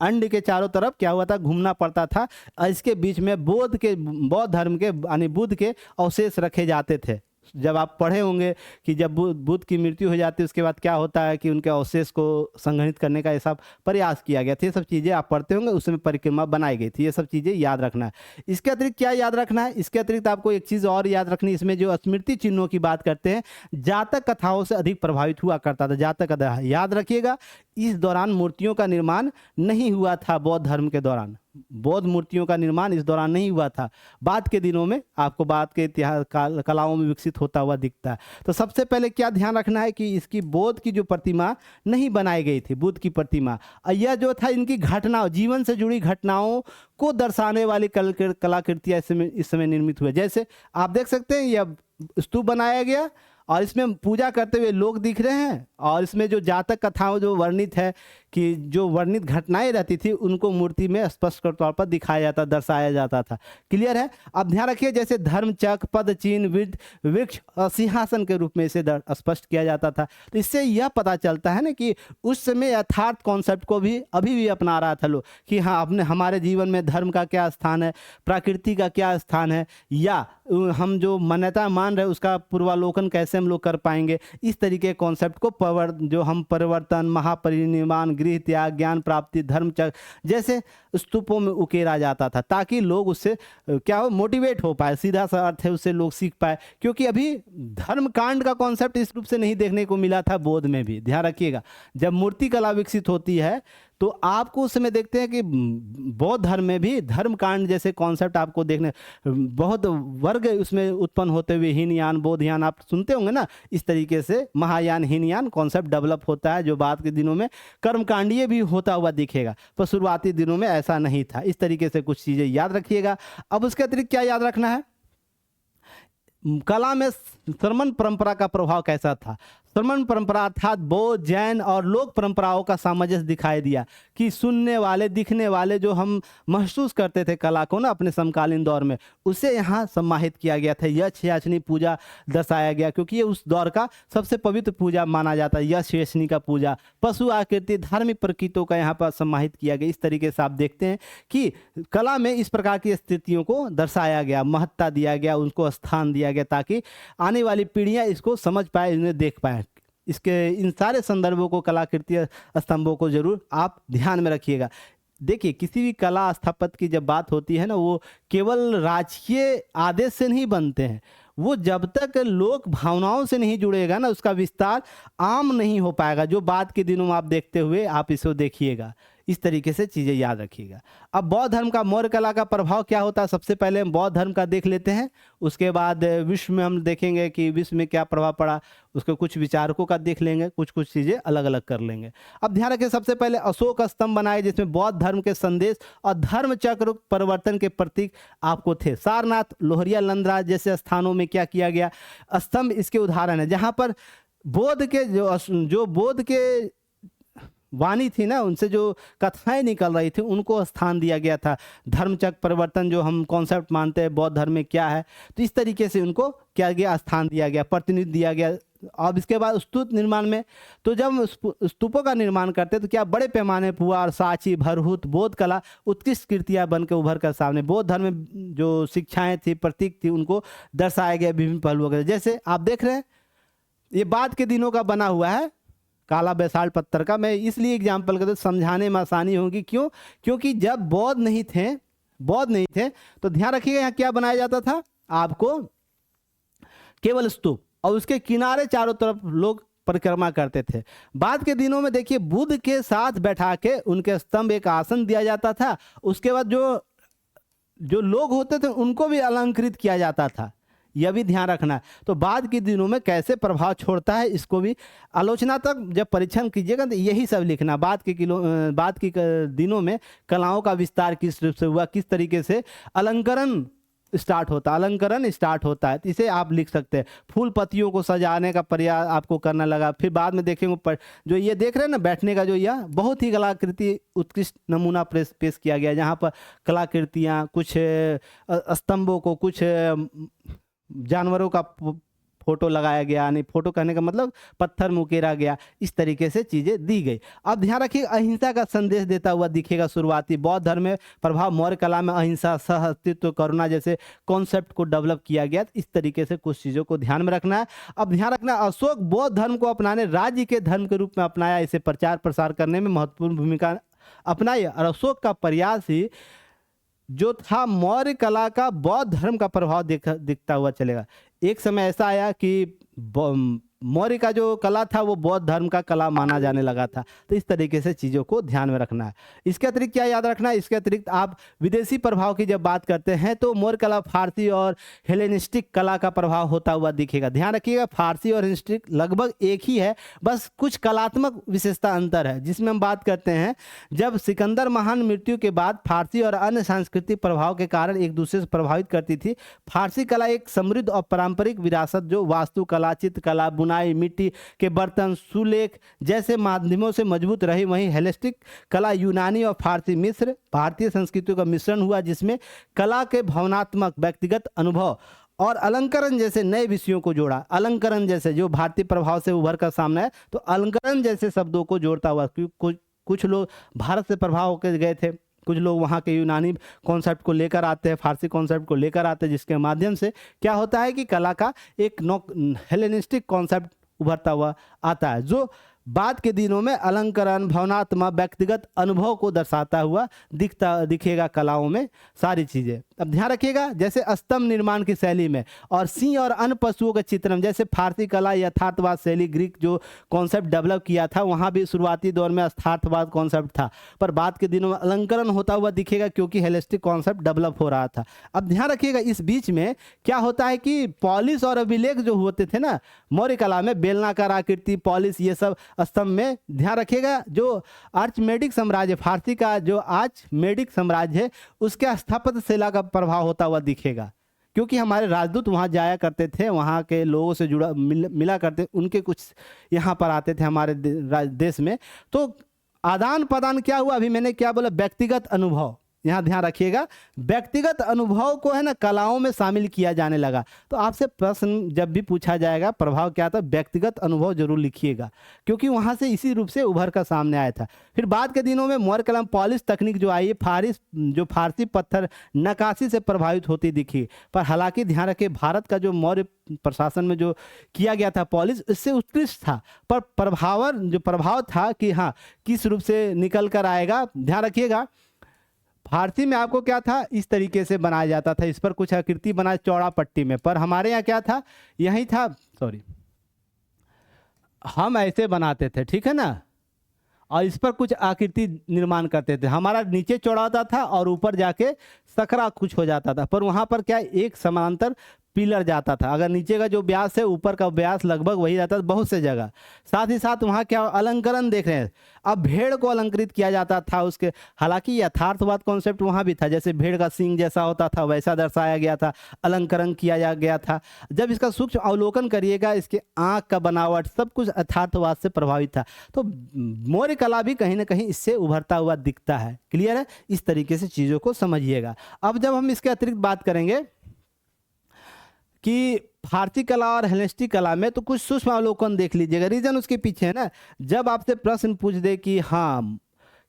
अंड के चारों तरफ क्या हुआ था, घूमना पड़ता था। इसके बीच में बौद्ध धर्म के यानी बुद्ध के अवशेष रखे जाते थे। जब आप पढ़े होंगे कि जब बुद्ध की मृत्यु हो जाती है उसके बाद क्या होता है कि उनके अवशेष को संग्रहित करने का ऐसा प्रयास किया गया था। ये सब चीज़ें आप पढ़ते होंगे, उसमें परिक्रमा बनाई गई थी। ये सब चीज़ें याद रखना है। इसके अतिरिक्त क्या याद रखना है, इसके अतिरिक्त आपको एक चीज़ और याद रखनी है, इसमें जो स्मृति चिन्हों की बात करते हैं, जातक कथाओं से अधिक प्रभावित हुआ करता था। जातक कथा याद रखिएगा, इस दौरान मूर्तियों का निर्माण नहीं हुआ था। बौद्ध धर्म के दौरान बौद्ध मूर्तियों का निर्माण इस दौरान नहीं हुआ था। बाद के दिनों में आपको बाद के इतिहास कलाओं में विकसित होता हुआ दिखता है। तो सबसे पहले क्या ध्यान रखना है कि इसकी बौद्ध की जो प्रतिमा नहीं बनाई गई थी, बुद्ध की प्रतिमा, यह जो था इनकी घटनाओं, जीवन से जुड़ी घटनाओं को दर्शाने वाली कलाकृतियाँ इस समय निर्मित हुए। जैसे आप देख सकते हैं यह स्तूप बनाया गया और इसमें पूजा करते हुए लोग दिख रहे हैं, और इसमें जो जातक कथाओं जो वर्णित है कि जो वर्णित घटनाएं रहती थी उनको मूर्ति में स्पष्ट तौर पर दिखाया जाता, दर्शाया जाता था। क्लियर है। अब ध्यान रखिए, जैसे धर्मचक्र, पद चिन्ह, वृक्ष और सिंहासन के रूप में इसे स्पष्ट किया जाता था। तो इससे यह पता चलता है ना कि उस समय यथार्थ कॉन्सेप्ट को भी अभी भी अपना रहा था लोग, कि हाँ अपने हमारे जीवन में धर्म का क्या स्थान है, प्रकृति का क्या स्थान है, या हम जो मान्यता मान रहे उसका पूर्वालोकन कैसे हम लोग कर पाएंगे। इस तरीके के कॉन्सेप्ट को जो हम परिवर्तन, महापरिनिर्वाण, गृह त्याग, ज्ञान प्राप्ति, धर्म चक्र जैसे स्तूपों में उकेरा जाता था, ताकि लोग उससे क्या हो, मोटिवेट हो पाए, सीधा सा अर्थ है, उससे लोग सीख पाए। क्योंकि अभी धर्म कांड का कॉन्सेप्ट इस रूप से नहीं देखने को मिला था बौद्ध में भी। ध्यान रखिएगा, जब मूर्ति कला विकसित होती है तो आपको उस समय देखते हैं कि बौद्ध धर्म में भी धर्म कांड जैसे कॉन्सेप्ट आपको देखने, बहुत वर्ग उसमें उत्पन्न होते हुए, हीनयान, बोधयान, आप सुनते होंगे ना, इस तरीके से महायान हीनयान कॉन्सेप्ट डेवलप होता है, जो बाद के दिनों में कर्मकांडीय भी होता हुआ दिखेगा, पर शुरुआती दिनों में ऐसा नहीं था। इस तरीके से कुछ चीज़ें याद रखिएगा। अब उसके अतिरिक्त क्या याद रखना है, कला में श्रमण परंपरा का प्रभाव कैसा था। श्रमण परंपरा अर्थात बौद्ध, जैन और लोक परंपराओं का सामंजस्य दिखाई दिया कि सुनने वाले, दिखने वाले, जो हम महसूस करते थे कला को ना अपने समकालीन दौर में, उसे यहाँ सम्माहित किया गया था। यक्ष याचनी पूजा दर्शाया गया, क्योंकि ये उस दौर का सबसे पवित्र पूजा माना जाता है, यक्ष याचनी का पूजा। पशु आकृति, धार्मिक प्रतीकों का यहाँ पर सम्माहित किया गया। इस तरीके से आप देखते हैं कि कला में इस प्रकार की स्थितियों को दर्शाया गया, महत्ता दिया गया, उनको स्थान दिया गया, ताकि आने वाली पीढ़ियाँ इसको समझ पाए, इन्हें देख पाए। इसके इन सारे संदर्भों को, कलाकृति स्तंभों को जरूर आप ध्यान में रखिएगा। देखिए, किसी भी कला स्थापत्य की जब बात होती है ना, वो केवल राजकीय आदेश से नहीं बनते हैं। वो जब तक लोक भावनाओं से नहीं जुड़ेगा ना, उसका विस्तार आम नहीं हो पाएगा। जो बाद के दिनों में आप देखते हुए आप इसको देखिएगा, इस तरीके से चीज़ें याद रखिएगा। अब बौद्ध धर्म का मौर्य कला का प्रभाव क्या होता है, सबसे पहले हम बौद्ध धर्म का देख लेते हैं। उसके बाद विश्व में हम देखेंगे कि विश्व में क्या प्रभाव पड़ा, उसके कुछ विचारकों का देख लेंगे, कुछ कुछ चीज़ें अलग अलग कर लेंगे। अब ध्यान रखें, सबसे पहले अशोक स्तंभ बनाए, जिसमें बौद्ध धर्म के संदेश और धर्म चक्र परिवर्तन के प्रतीक आपको थे। सारनाथ, लोहरिया, लंदरा जैसे स्थानों में क्या किया गया, स्तंभ इसके उदाहरण है, जहाँ पर बौद्ध के जो बौद्ध के वाणी थी ना, उनसे जो कथाएं निकल रही थी, उनको स्थान दिया गया था। धर्मचक्र परिवर्तन जो हम कॉन्सेप्ट मानते हैं बौद्ध धर्म में क्या है, तो इस तरीके से उनको क्या गया, स्थान दिया गया, प्रतिनिधि दिया गया। अब इसके बाद स्तूप निर्माण में, तो जब स्तूपों का निर्माण करते तो क्या बड़े पैमाने पुआर, साची, भरहुत, बौद्ध कला उत्कृष्ट कृतियाँ बन के उभर कर सामने, बौद्ध धर्म में जो शिक्षाएँ थी, प्रतीक थी, उनको दर्शाया गया विभिन्न पहलुओं के। जैसे आप देख रहे हैं, ये बाद के दिनों का बना हुआ है काला बेसाल्ट पत्थर का। मैं इसलिए एग्जाम्पल करता हूँ, समझाने में आसानी होगी। क्यों? क्योंकि जब बौद्ध नहीं थे तो ध्यान रखिएगा, यहाँ क्या बनाया जाता था, आपको केवल स्तूप, और उसके किनारे चारों तरफ लोग परिक्रमा करते थे। बाद के दिनों में देखिए, बुद्ध के साथ बैठा के उनके स्तंभ, एक आसन दिया जाता था। उसके बाद जो लोग होते थे उनको भी अलंकृत किया जाता था। यह भी ध्यान रखना है। तो बाद के दिनों में कैसे प्रभाव छोड़ता है, इसको भी आलोचनात्मक जब परीक्षण कीजिएगा तो यही सब लिखना। बाद के दिनों में कलाओं का विस्तार किस रूप से हुआ, किस तरीके से अलंकरण स्टार्ट होता है, तो इसे आप लिख सकते हैं। फूल पत्तियों को सजाने का प्रयास आपको करना लगा। फिर बाद में देखेंगे, जो ये देख रहे हैं ना बैठने का, जो यह बहुत ही कलाकृति उत्कृष्ट नमूना पेश किया गया, जहाँ पर कलाकृतियाँ, कुछ स्तंभों को, कुछ जानवरों का फोटो लगाया गया, यानी फोटो कहने का मतलब पत्थर में उकेरा गया, इस तरीके से चीज़ें दी गई। अब ध्यान रखिए, अहिंसा का संदेश देता हुआ दिखेगा शुरुआती बौद्ध धर्म में प्रभाव। मौर्य कला में अहिंसा, सह अस्तित्व, करुणा जैसे कॉन्सेप्ट को डेवलप किया गया। इस तरीके से कुछ चीज़ों को ध्यान में रखना है। अब ध्यान रखना, अशोक बौद्ध धर्म को अपनाने, राज्य के धर्म के रूप में अपनाया, इसे प्रचार प्रसार करने में महत्वपूर्ण भूमिका अपनाई। और अशोक का प्रयास ही जो था मौर्य कला का बौद्ध धर्म का प्रभाव दिखता हुआ चलेगा। एक समय ऐसा आया कि मौर्य का जो कला था वो बौद्ध धर्म का कला माना जाने लगा था। तो इस तरीके से चीज़ों को ध्यान में रखना है। इसके अतिरिक्त क्या याद रखना है, इसके अतिरिक्त आप विदेशी प्रभाव की जब बात करते हैं तो मौर्य कला फारसी और हेलेनिस्टिक कला का प्रभाव होता हुआ दिखेगा। ध्यान रखिएगा, फारसी और हेलेनिस्टिक लगभग एक ही है, बस कुछ कलात्मक विशेषता अंतर है, जिसमें हम बात करते हैं जब सिकंदर महान मृत्यु के बाद फारसी और अन्य सांस्कृतिक प्रभाव के कारण एक दूसरे से प्रभावित करती थी। फारसी कला एक समृद्ध और पारंपरिक विरासत, जो वास्तुकला, चित्रकला, बुनाई, मिट्टी के बर्तन, सुलेख जैसे माध्यमों से मजबूत रही, वहीं हेलेनिस्टिक कला यूनानी और फारसी मिस्र भारतीय संस्कृतियों का मिश्रण हुआ, जिसमें कला के भावनात्मक, व्यक्तिगत अनुभव और अलंकरण जैसे नए विषयों को जोड़ा। अलंकरण जैसे जो भारतीय प्रभाव से उभर कर सामने है, तो अलंकरण जैसे शब्दों को जोड़ता हुआ, कुछ लोग भारत से प्रभाव होकर गए थे, कुछ लोग वहाँ के यूनानी कॉन्सेप्ट को लेकर आते हैं, फारसी कॉन्सेप्ट को लेकर आते हैं, जिसके माध्यम से क्या होता है कि कला का एक हेलेनिस्टिक कॉन्सेप्ट उभरता हुआ आता है, जो बाद के दिनों में अलंकरण, भावनात्मक, व्यक्तिगत अनुभव को दर्शाता हुआ दिखेगा कलाओं में सारी चीज़ें। अब ध्यान रखिएगा, जैसे स्तंभ निर्माण की शैली में और सिंह और अन्य पशुओं के चित्रण, जैसे फारसी कला यथार्थवाद शैली, ग्रीक जो कॉन्सेप्ट डेवलप किया था वहाँ भी शुरुआती दौर में यथार्थवाद कॉन्सेप्ट था, पर बाद के दिनों में अलंकरण होता हुआ दिखेगा क्योंकि हेलेनिस्टिक कॉन्सेप्ट डेवलप हो रहा था। अब ध्यान रखिएगा, इस बीच में क्या होता है कि पॉलिश और अभिलेख जो होते थे ना मौर्य कला में, बेलनाकार आकृति, पॉलिश, ये सब स्तंभ में। ध्यान रखिएगा, जो आर्चमेडिक साम्राज्य, फारसी का जो आर्चमेडिक साम्राज्य है उसके स्थापत्य शिला का प्रभाव होता हुआ दिखेगा, क्योंकि हमारे राजदूत वहाँ जाया करते थे, वहाँ के लोगों से जुड़ा मिला करते, उनके कुछ यहाँ पर आते थे हमारे देश में। तो आदान प्रदान क्या हुआ, अभी मैंने क्या बोला, व्यक्तिगत अनुभव। यहाँ ध्यान रखिएगा, व्यक्तिगत अनुभव को है ना कलाओं में शामिल किया जाने लगा। तो आपसे प्रश्न जब भी पूछा जाएगा प्रभाव क्या था, व्यक्तिगत अनुभव जरूर लिखिएगा, क्योंकि वहाँ से इसी रूप से उभर कर सामने आया था। फिर बाद के दिनों में मौर्य कला में पॉलिश तकनीक जो आई, फारसी पत्थर नक्काशी से प्रभावित होती दिखी, पर हालांकि ध्यान रखिए भारत का जो मौर्य प्रशासन में जो किया गया था पॉलिश, इससे उत्कृष्ट था, पर प्रभाव था कि हाँ किस रूप से निकल कर आएगा। ध्यान रखिएगा, फारसी में आपको क्या था, इस तरीके से बनाया जाता था, इस पर कुछ आकृति बनाए चौड़ा पट्टी में, पर हमारे यहाँ क्या था, यही था, सॉरी, हम ऐसे बनाते थे, ठीक है ना, और इस पर कुछ आकृति निर्माण करते थे। हमारा नीचे चौड़ा होता था और ऊपर जाके सकरा कुछ हो जाता था, पर वहाँ पर क्या एक समांतर पिलर जाता था। अगर नीचे का जो व्यास है ऊपर का व्यास लगभग वही रहता था बहुत से जगह। साथ ही साथ वहाँ क्या अलंकरण देख रहे हैं, अब भेड़ को अलंकृत किया जाता था उसके, हालांकि यथार्थवाद कॉन्सेप्ट वहाँ भी था, जैसे भेड़ का सींग जैसा होता था वैसा दर्शाया गया था, अलंकरण किया गया था। जब इसका सूक्ष्म अवलोकन करिएगा, इसके आँख का बनावट सब कुछ यथार्थवाद से प्रभावित था। तो मौर्य कला भी कहीं ना कहीं इससे उभरता हुआ दिखता है। क्लियर है, इस तरीके से चीज़ों को समझिएगा। अब जब हम इसके अतिरिक्त बात करेंगे कि फारसी कला और हेलेनिस्टिक कला में, तो कुछ सूक्ष्म अवलोकन देख लीजिएगा। रीजन उसके पीछे है ना, जब आपसे प्रश्न पूछ दे कि हाँ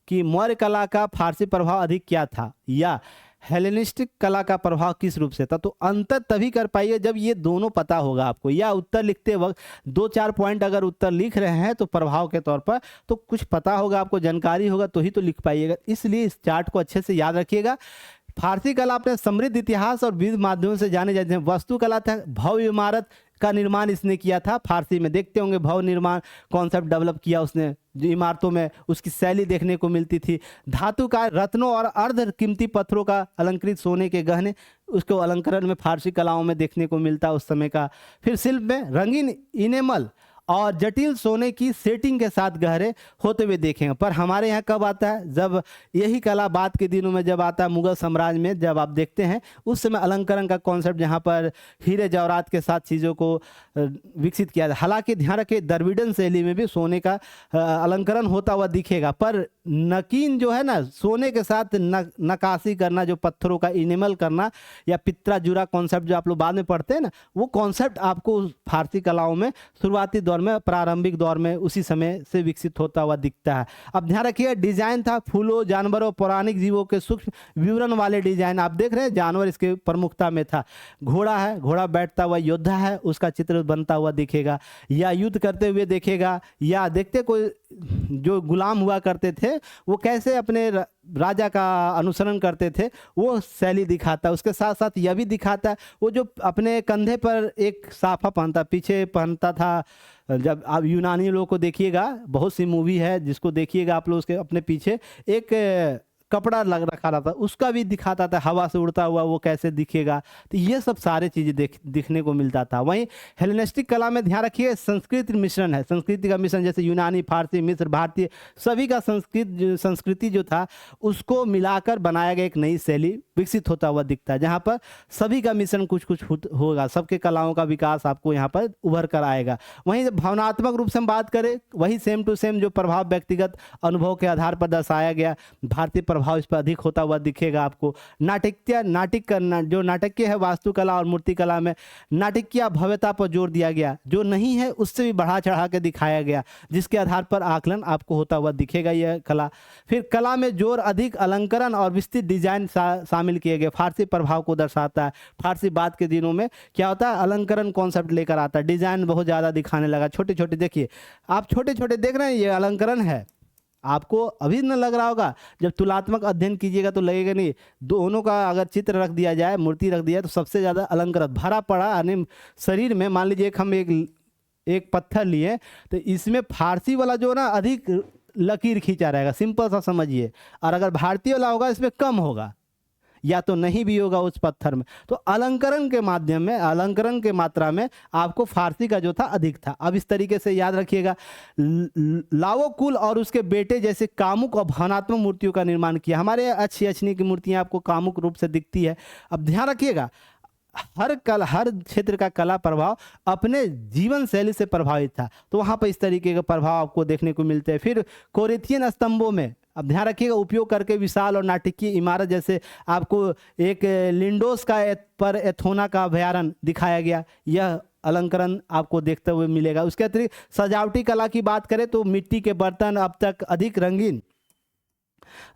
कि मौर्य कला का फारसी प्रभाव अधिक क्या था या हेलेनिस्टिक कला का प्रभाव किस रूप से था, तो अंतर तभी कर पाइए जब ये दोनों पता होगा आपको, या उत्तर लिखते वक्त 2-4 पॉइंट अगर उत्तर लिख रहे हैं तो प्रभाव के तौर पर, तो कुछ पता होगा आपको, जानकारी होगा तो ही तो लिख पाइएगा। इसलिए इस चार्ट को अच्छे से याद रखिएगा। फारसी कला अपने समृद्ध इतिहास और विविध माध्यमों से जाने जाते हैं। वास्तुकला था, भव्य इमारत का निर्माण इसने किया था फारसी में, देखते होंगे भवन निर्माण कॉन्सेप्ट डेवलप किया उसने, जो इमारतों में उसकी शैली देखने को मिलती थी। धातु का, रत्नों और अर्ध कीमती पत्थरों का अलंकृत सोने के गहने, उसको अलंकरण में फारसी कलाओं में देखने को मिलता उस समय का। फिर शिल्प में रंगीन इनेमल और जटिल सोने की सेटिंग के साथ गहरे होते हुए देखेंगे। पर हमारे यहाँ कब आता है, जब यही कला बाद के दिनों में जब आता है मुगल साम्राज्य में, जब आप देखते हैं उस समय अलंकरण का कॉन्सेप्ट जहाँ पर हीरे जवाहरात के साथ चीज़ों को विकसित किया था। हालांकि ध्यान रखिए द्रविड़न शैली में भी सोने का अलंकरण होता हुआ दिखेगा, पर नकीन जो है ना, सोने के साथ नक्काशी करना, जो पत्थरों का इनेमल करना या पित्रा जुरा कॉन्सेप्ट जो आप लोग बाद में पढ़ते हैं ना, वो कॉन्सेप्ट आपको फारसी कलाओं में शुरुआती दौर में, प्रारंभिक दौर में उसी समय से विकसित होता हुआ दिखता है। अब ध्यान रखिए डिजाइन था फूलों, जानवरों, पौराणिक जीवों के सूक्ष्म विवरण वाले डिजाइन। आप देख रहे हैं जानवर इसके प्रमुखता में था। घोड़ा है, घोड़ा बैठता हुआ योद्धा है, उसका चित्र बनता हुआ दिखेगा, या युद्ध करते हुए देखेगा, या देखते कोई जो गुलाम हुआ करते थे वो कैसे अपने राजा का अनुसरण करते थे, वो शैली दिखाता। उसके साथ साथ यह भी दिखाता वो जो अपने कंधे पर एक साफा पहनता, पीछे पहनता था। जब आप यूनानी लोगों को देखिएगा, बहुत सी मूवी है जिसको देखिएगा आप लोग, उसके अपने पीछे एक कपड़ा लग रखा रहता, उसका भी दिखाता था, हवा से उड़ता हुआ वो कैसे दिखेगा। तो ये सब सारे चीज़ें दिखने को मिलता था। वहीं हेलेनिस्टिक कला में ध्यान रखिए संस्कृति मिश्रण है, संस्कृति का मिश्रण, जैसे यूनानी, फारसी, मिस्र, भारतीय, सभी का संस्कृति जो था उसको मिलाकर बनाया गया एक नई शैली विकसित होता हुआ दिखता है, जहाँ पर सभी का मिश्रण कुछ कुछ होगा, सबके कलाओं का विकास आपको यहाँ पर उभर कर आएगा। वहीं जब भावनात्मक रूप से हम बात करें, वही सेम टू सेम जो प्रभाव व्यक्तिगत अनुभव के आधार पर दर्शाया गया, भारतीय प्रभाव इस पर अधिक होता हुआ दिखेगा आपको। नाटक करना, जो नाटकीय है वास्तुकला और मूर्तिकला में नाटकीय भव्यता पर जोर दिया गया, जो नहीं है उससे भी बढ़ा चढ़ा के दिखाया गया, जिसके आधार पर आकलन आपको होता हुआ दिखेगा यह कला। फिर कला में जोर अधिक अलंकरण और विस्तृत डिजाइन शामिल किए गए, फारसी प्रभाव को दर्शाता है। फारसी बाद के दिनों में क्या होता है, अलंकरण कॉन्सेप्ट लेकर आता है, डिजाइन बहुत ज़्यादा दिखाने लगा। छोटे छोटे देखिए, आप छोटे छोटे देख रहे हैं, ये अलंकरण है। आपको अभी न लग रहा होगा, जब तुलनात्मक अध्ययन कीजिएगा तो लगेगा नहीं। दोनों का अगर चित्र रख दिया जाए, मूर्ति रख दिया जाए, तो सबसे ज़्यादा अलंकृत भरा पड़ा यानी शरीर में, मान लीजिए हम एक पत्थर लिए तो इसमें फारसी वाला जो ना अधिक लकीर खींचा रहेगा, सिंपल सा समझिए, और अगर भारतीय वाला होगा इसमें कम होगा या तो नहीं भी होगा उस पत्थर में। तो अलंकरण के माध्यम में, अलंकरण के मात्रा में आपको फारसी का जो था अधिक था। अब इस तरीके से याद रखिएगा, लाओकुल और उसके बेटे जैसे कामुक और भावनात्मक मूर्तियों का निर्माण किया। हमारे अच्छी अच्छी की मूर्तियां आपको कामुक रूप से दिखती है। अब ध्यान रखिएगा, हर क्षेत्र का कला प्रभाव अपने जीवन शैली से प्रभावित था, तो वहाँ पर इस तरीके के प्रभाव आपको देखने को मिलते हैं। फिर कोरिन्थियन स्तंभों में, अब ध्यान रखिएगा, उपयोग करके विशाल और नाटकीय इमारत, जैसे आपको एक लिंडोस का पर एथोना का अभ्यारण्य दिखाया गया, यह अलंकरण आपको देखते हुए मिलेगा। उसके अतिरिक्त सजावटी कला की बात करें तो मिट्टी के बर्तन अब तक अधिक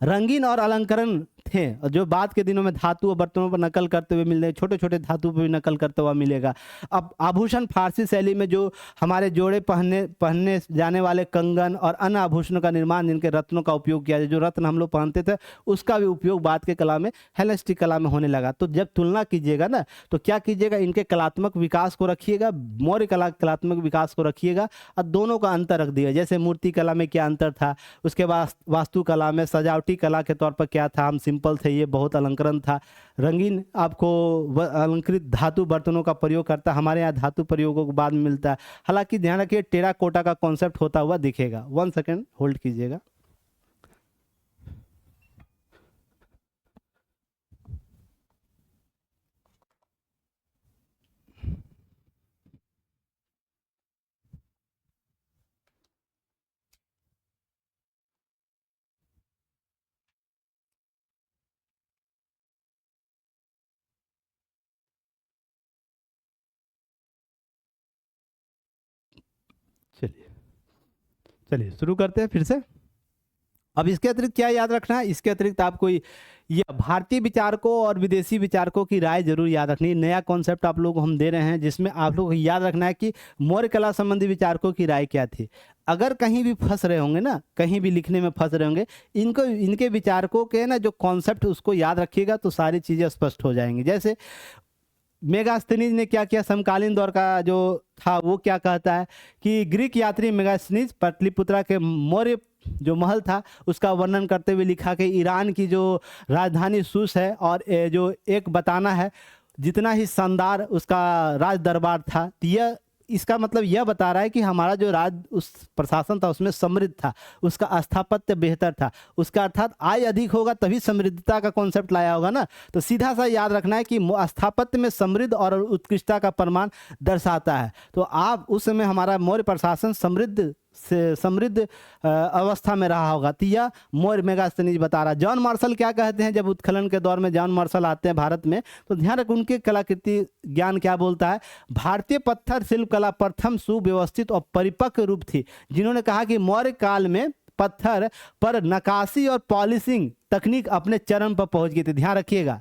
रंगीन और अलंकरण थे, जो बाद के दिनों में धातु और बर्तनों पर नकल करते हुए मिलते हैं, छोटे छोटे धातु पर भी नकल करते हुआ मिलेगा। अब आभूषण फारसी शैली में जो हमारे जोड़े पहनने जाने वाले कंगन और अन्य आभूषणों का निर्माण, जिनके रत्नों का उपयोग किया जाए, जो रत्न हम लोग पहनते थे उसका भी उपयोग बाद के कला में, हेलेनिस्टिक कला में होने लगा। तो जब तुलना कीजिएगा ना, तो क्या कीजिएगा, इनके कलात्मक विकास को रखिएगा, मौर्य कलात्मक विकास को रखिएगा, और दोनों का अंतर रख दिएगा। जैसे मूर्ति कला में क्या अंतर था, उसके बाद वास्तुकला में, सजावटी कला के तौर पर क्या था, हम सिंपल थे, ये बहुत अलंकरण था। रंगीन आपको अलंकृत धातु बर्तनों का प्रयोग करता है, हमारे यहाँ धातु प्रयोगों को बाद में मिलता है। हालांकि ध्यान रखिए, टेराकोटा का कॉन्सेप्ट होता हुआ दिखेगा। 1 सेकेंड होल्ड कीजिएगा। चलिए शुरू करते हैं फिर से। अब इसके अतिरिक्त क्या याद रखना है, इसके अतिरिक्त आपको यह भारतीय विचारकों और विदेशी विचारकों की राय जरूर याद रखनी है। नया कॉन्सेप्ट आप लोगों को हम दे रहे हैं, जिसमें आप लोग को याद रखना है कि मौर्य कला संबंधी विचारकों की राय क्या थी। अगर कहीं भी फंस रहे होंगे ना, कहीं भी लिखने में फंस रहे होंगे, इनके विचारकों के ना जो कॉन्सेप्ट उसको याद रखिएगा तो सारी चीज़ें स्पष्ट हो जाएंगी। जैसे मेगास्थनीज ने क्या किया, समकालीन दौर का जो था वो क्या कहता है कि ग्रीक यात्री मेगास्थनीज पाटलिपुत्रा के मौर्य जो महल था उसका वर्णन करते हुए लिखा कि ईरान की जो राजधानी सूस है और जो एक बताना है, जितना ही शानदार उसका राज दरबार था। तो यह इसका मतलब यह बता रहा है कि हमारा जो राज उस प्रशासन था उसमें समृद्ध था, उसका स्थापत्य बेहतर था, उसका अर्थात आय अधिक होगा तभी समृद्धता का कॉन्सेप्ट लाया होगा ना। तो सीधा सा याद रखना है कि स्थापत्य में समृद्ध और उत्कृष्टता का प्रमाण दर्शाता है। तो आप उस समय हमारा मौर्य प्रशासन समृद्ध अवस्था में रहा होगा। तो यह मौर्य मेगास्थनीज बता रहा है। जॉन मार्शल क्या कहते हैं, जब उत्खनन के दौर में जॉन मार्शल आते हैं भारत में, तो ध्यान रख उनके कलाकृति ज्ञान क्या बोलता है। भारतीय पत्थर शिल्प कला प्रथम सुव्यवस्थित और परिपक्व रूप थी, जिन्होंने कहा कि मौर्य काल में पत्थर पर नक्काशी और पॉलिशिंग तकनीक अपने चरम पर पहुंच गई थी। ध्यान रखिएगा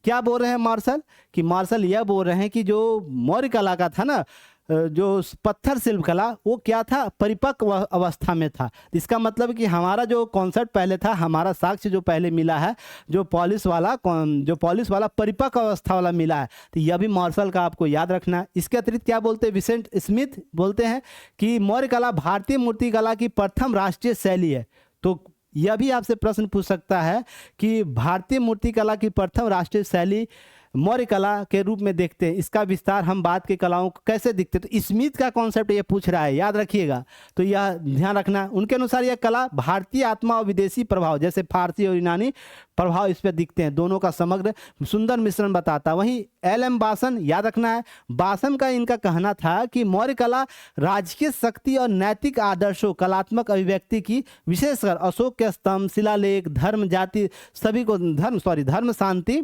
क्या बोल रहे हैं मार्शल, कि मार्शल यह बोल रहे हैं कि जो मौर्य कला का था ना, जो पत्थर शिल्प कला, वो क्या था, परिपक्व अवस्था में था। इसका मतलब कि हमारा जो कॉन्सेप्ट पहले था, हमारा साक्ष्य जो पहले मिला है, जो पॉलिश वाला परिपक्व अवस्था वाला मिला है। तो यह भी मार्शल का आपको याद रखना है। इसके अतिरिक्त क्या बोलते हैं, विसेंट स्मिथ बोलते हैं कि मौर्य कला भारतीय मूर्ति कला की प्रथम राष्ट्रीय शैली है। तो यह भी आपसे प्रश्न पूछ सकता है कि भारतीय मूर्ति कला की प्रथम राष्ट्रीय शैली मौर्य कला के रूप में देखते हैं, इसका विस्तार हम बाद के कलाओं को कैसे दिखते हैं। तो स्मिथ का कॉन्सेप्ट ये पूछ रहा है, याद रखिएगा। तो यह ध्यान रखना, उनके अनुसार यह कला भारतीय आत्मा और विदेशी प्रभाव जैसे फारसी और यूनानी प्रभाव इस पर दिखते हैं, दोनों का समग्र सुंदर मिश्रण बताता। वहीं एल.एम. बासन, याद रखना है, बासन का इनका कहना था कि मौर्य कला राजकीय शक्ति और नैतिक आदर्शों, कलात्मक अभिव्यक्ति की, विशेषकर अशोक के स्तंभ, शिलालेख, धर्म, जाति, सभी को धर्म, शांति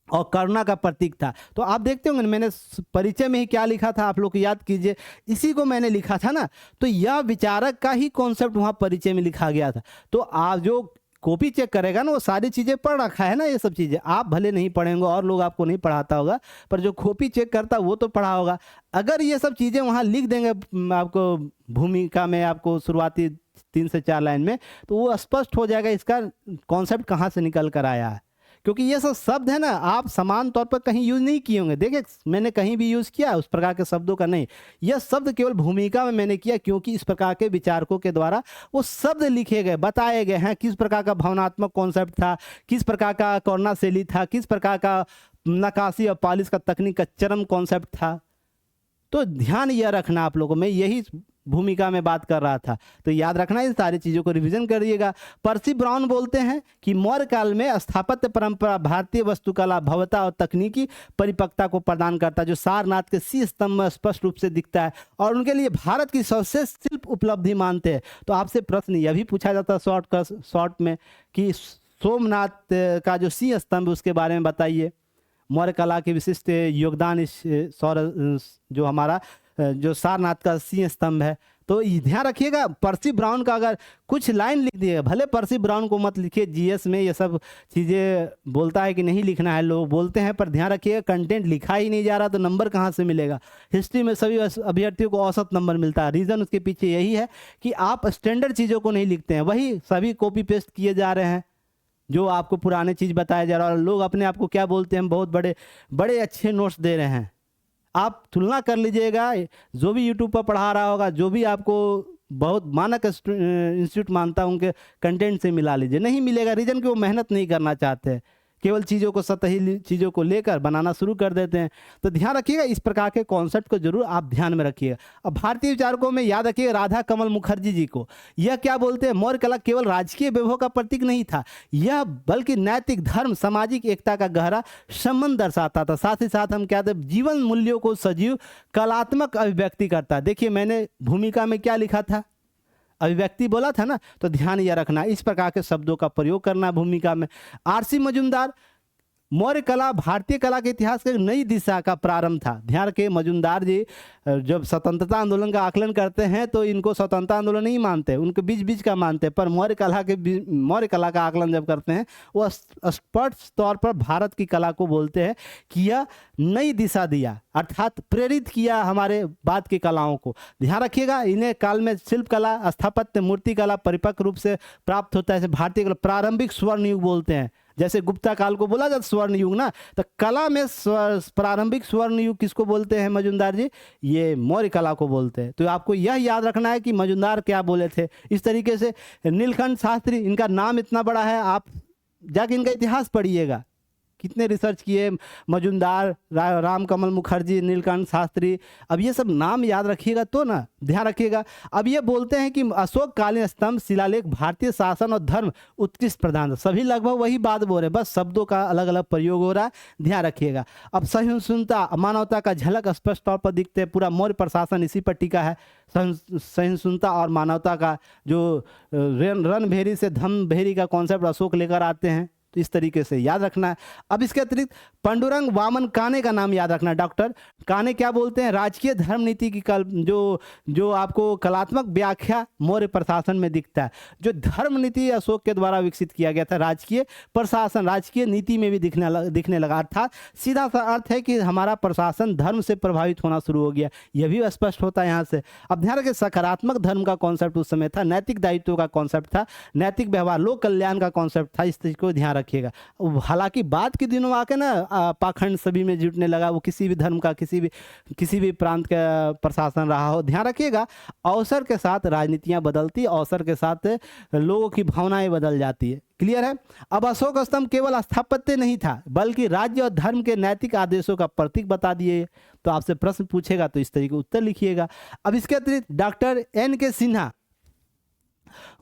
और करुणा का प्रतीक था। तो आप देखते होंगे मैंने परिचय में ही क्या लिखा था, आप लोग याद कीजिए, इसी को मैंने लिखा था ना। तो यह विचारक का ही कॉन्सेप्ट वहाँ परिचय में लिखा गया था। तो आप जो कॉपी चेक करेगा ना, वो सारी चीज़ें पढ़ रखा है ना, ये सब चीज़ें आप भले नहीं पढ़ेंगे और लोग आपको नहीं पढ़ाता होगा, पर जो कॉपी चेक करता वो तो पढ़ा होगा। अगर ये सब चीज़ें वहाँ लिख देंगे आपको भूमिका में, आपको शुरुआती 3 से 4 लाइन में, तो वो स्पष्ट हो जाएगा इसका कॉन्सेप्ट कहाँ से निकल कर आया है। क्योंकि ये सब शब्द है ना, आप समान तौर पर कहीं यूज़ नहीं किए होंगे। देखिए मैंने कहीं भी यूज़ किया उस प्रकार के शब्दों का नहीं, यह शब्द केवल भूमिका में मैंने किया, क्योंकि इस प्रकार के विचारकों के द्वारा वो शब्द लिखे गए, बताए गए हैं किस प्रकार का भावनात्मक कॉन्सेप्ट था, किस प्रकार का करुणा शैली था, किस प्रकार का नक्काशी और पॉलिश का तकनीक का चरम कॉन्सेप्ट था। तो ध्यान यह रखना आप लोगों में, यही भूमिका में बात कर रहा था। तो याद रखना, इन सारी चीज़ों को रिवीजन करिएगा। पर्सी ब्राउन बोलते हैं कि मौर्य काल में स्थापत्य परंपरा भारतीय वास्तुकला भव्यता और तकनीकी परिपक्वता को प्रदान करता है, जो सारनाथ के सी स्तंभ में स्पष्ट रूप से दिखता है, और उनके लिए भारत की सबसे शिल्प उपलब्धि मानते हैं। तो आपसे प्रश्न यह भी पूछा जाता है शॉर्ट में कि सोमनाथ का जो सी स्तंभ उसके बारे में बताइए, मौर्य कला के विशिष्ट योगदान इस जो हमारा जो सारनाथ का सिंह स्तंभ है। तो ध्यान रखिएगा, पर्सी ब्राउन का अगर कुछ लाइन लिख दिए, भले पर्सी ब्राउन को मत लिखिए, जीएस में ये सब चीज़ें बोलता है कि नहीं लिखना है, लोग बोलते हैं, पर ध्यान रखिएगा कंटेंट लिखा ही नहीं जा रहा तो नंबर कहाँ से मिलेगा। हिस्ट्री में सभी अभ्यर्थियों को औसत नंबर मिलता है, रीज़न उसके पीछे यही है कि आप स्टैंडर्ड चीज़ों को नहीं लिखते हैं, वही सभी कॉपी पेस्ट किए जा रहे हैं, जो आपको पुराने चीज़ बताया जा रहा है। और लोग अपने आप को क्या बोलते हैं, हम बहुत बड़े बड़े अच्छे नोट्स दे रहे हैं। आप तुलना कर लीजिएगा, जो भी यूट्यूब पर पढ़ा रहा होगा, जो भी आपको बहुत मानक इंस्टीट्यूट मानता है, उनके कंटेंट से मिला लीजिए, नहीं मिलेगा। रीजन कि वो मेहनत नहीं करना चाहते, केवल चीज़ों को सतही चीज़ों को लेकर बनाना शुरू कर देते हैं। तो ध्यान रखिएगा, इस प्रकार के कॉन्सेप्ट को जरूर आप ध्यान में रखिएगा। अब भारतीय विचारकों में याद रखिए राधा कमल मुखर्जी जी को, यह क्या बोलते हैं, मौर्य कला केवल राजकीय वैभव का प्रतीक नहीं था, यह बल्कि नैतिक, धर्म, सामाजिक एकता का गहरा संबंध दर्शाता था। साथ ही साथ हम क्या थे, जीवन मूल्यों को सजीव कलात्मक अभिव्यक्ति करता। देखिए मैंने भूमिका में क्या लिखा था, अभिव्यक्ति बोला था ना, तो ध्यान यह रखना, इस प्रकार के शब्दों का प्रयोग करना भूमिका में। आर.सी. मजूमदार, मौर्य कला भारतीय कला के इतिहास के नई दिशा का प्रारंभ था। ध्यान रखिए, मजूमदार जी जब स्वतंत्रता आंदोलन का आकलन करते हैं तो इनको स्वतंत्रता आंदोलन नहीं मानते, उनके बीच बीच का मानते हैं, पर मौर्य कला का आकलन जब करते हैं वो स्पष्ट तौर पर भारत की कला को बोलते हैं कि यह नई दिशा दिया, अर्थात प्रेरित किया हमारे बाद की कलाओं को। ध्यान रखिएगा, इन्हें काल में शिल्प कला, स्थापत्य, मूर्ति कला परिपक्व रूप से प्राप्त होता है। भारतीय कला प्रारंभिक स्वर्ण युग बोलते हैं, जैसे गुप्ता काल को बोला जाता स्वर्ण युग ना, तो कला में प्रारंभिक स्वर्ण युग किसको बोलते हैं मजूमदार जी, ये मौर्य कला को बोलते हैं। तो आपको यह याद रखना है कि मजूमदार क्या बोले थे। इस तरीके से नीलकंठ शास्त्री, इनका नाम इतना बड़ा है, आप जाके इनका इतिहास पढ़िएगा, कितने रिसर्च किए, मजूमदार, राम कमल मुखर्जी, नीलकंठ शास्त्री, अब ये सब नाम याद रखिएगा तो ना, ध्यान रखिएगा। अब ये बोलते हैं कि अशोक कालीन स्तंभ, शिलालेख भारतीय शासन और धर्म उत्कृष्ट प्रधान, सभी लगभग वही बात बोल रहे, बस शब्दों का अलग अलग प्रयोग हो रहा है, ध्यान रखिएगा। अब सहिष्णुता, मानवता का झलक स्पष्ट तौर पर दिखते हैं, पूरा मौर्य प्रशासन इसी पर टिका है। सहिष्णुता और मानवता का जो रणभेरी से धम्मभेरी का कॉन्सेप्ट अशोक लेकर आते हैं, तो इस तरीके से याद रखना है। अब इसके अतिरिक्त पांडुरंग वामन काने का नाम याद रखना। डॉक्टर काने क्या बोलते हैं, राजकीय धर्म नीति की जो आपको कलात्मक व्याख्या मौर्य प्रशासन में दिखता है। जो धर्म नीति अशोक के द्वारा विकसित किया गया था, राजकीय प्रशासन राजकीय नीति में भी दिखने लगा, अर्थात सीधा सा अर्थ है कि हमारा प्रशासन धर्म से प्रभावित होना शुरू हो गया, यह भी स्पष्ट होता है यहाँ से। अब ध्यान रखें, सकारात्मक धर्म का कॉन्सेप्ट उस समय था, नैतिक दायित्व का कॉन्सेप्ट था, नैतिक व्यवहार, लोक कल्याण का कॉन्सेप्ट था, इस चीज को ध्यान रखिएगा। हालांकि बाद के दिनों में आके ना पाखंड सभी में जुटने लगा, वो किसी भी धर्म का, किसी भी प्रांत का प्रशासन रहा हो, ध्यान रखिएगा। अवसर के साथ राजनीतियाँ बदलती, अवसर के साथ लोगों की भावनाएं बदल जाती है। क्लियर है। अब अशोक स्तंभ केवल स्थापत्य नहीं था, बल्कि राज्य और धर्म के नैतिक आदेशों का प्रतीक बता दिए। तो आपसे प्रश्न पूछेगा तो इस तरीके उत्तर लिखिएगा। अब इसके अतिरिक्त डॉक्टर N.K. सिन्हा,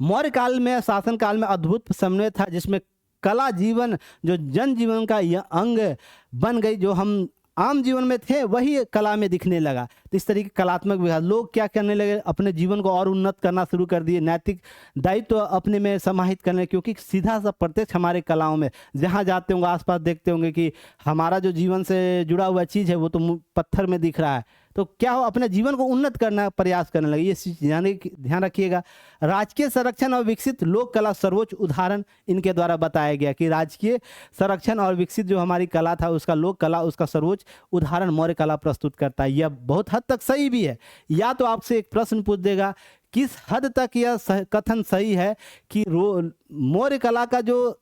मौर्य काल में, शासन काल में अद्भुत समन्वय था, जिसमें कला जीवन, जो जन जीवन का यह अंग बन गई, जो हम आम जीवन में थे वही कला में दिखने लगा। तो इस तरीके कलात्मक विकास, लोग क्या करने लगे, अपने जीवन को और उन्नत करना शुरू कर दिए, नैतिक दायित्व तो अपने में समाहित करने, क्योंकि सीधा सा प्रत्यक्ष हमारे कलाओं में जहाँ जाते होंगे आसपास देखते होंगे कि हमारा जो जीवन से जुड़ा हुआ चीज़ है वो तो पत्थर में दिख रहा है। तो क्या हो, अपने जीवन को उन्नत करना प्रयास करने लगे। ये ध्यान रखिएगा। राजकीय संरक्षण और विकसित लोक कला सर्वोच्च उदाहरण इनके द्वारा बताया गया कि राजकीय संरक्षण और विकसित जो हमारी कला था, उसका लोक कला, उसका सर्वोच्च उदाहरण मौर्य कला प्रस्तुत करता है। यह बहुत हद तक सही भी है। या तो आपसे एक प्रश्न पूछ देगा, किस हद तक यह कथन सही है कि मौर्य कला का जो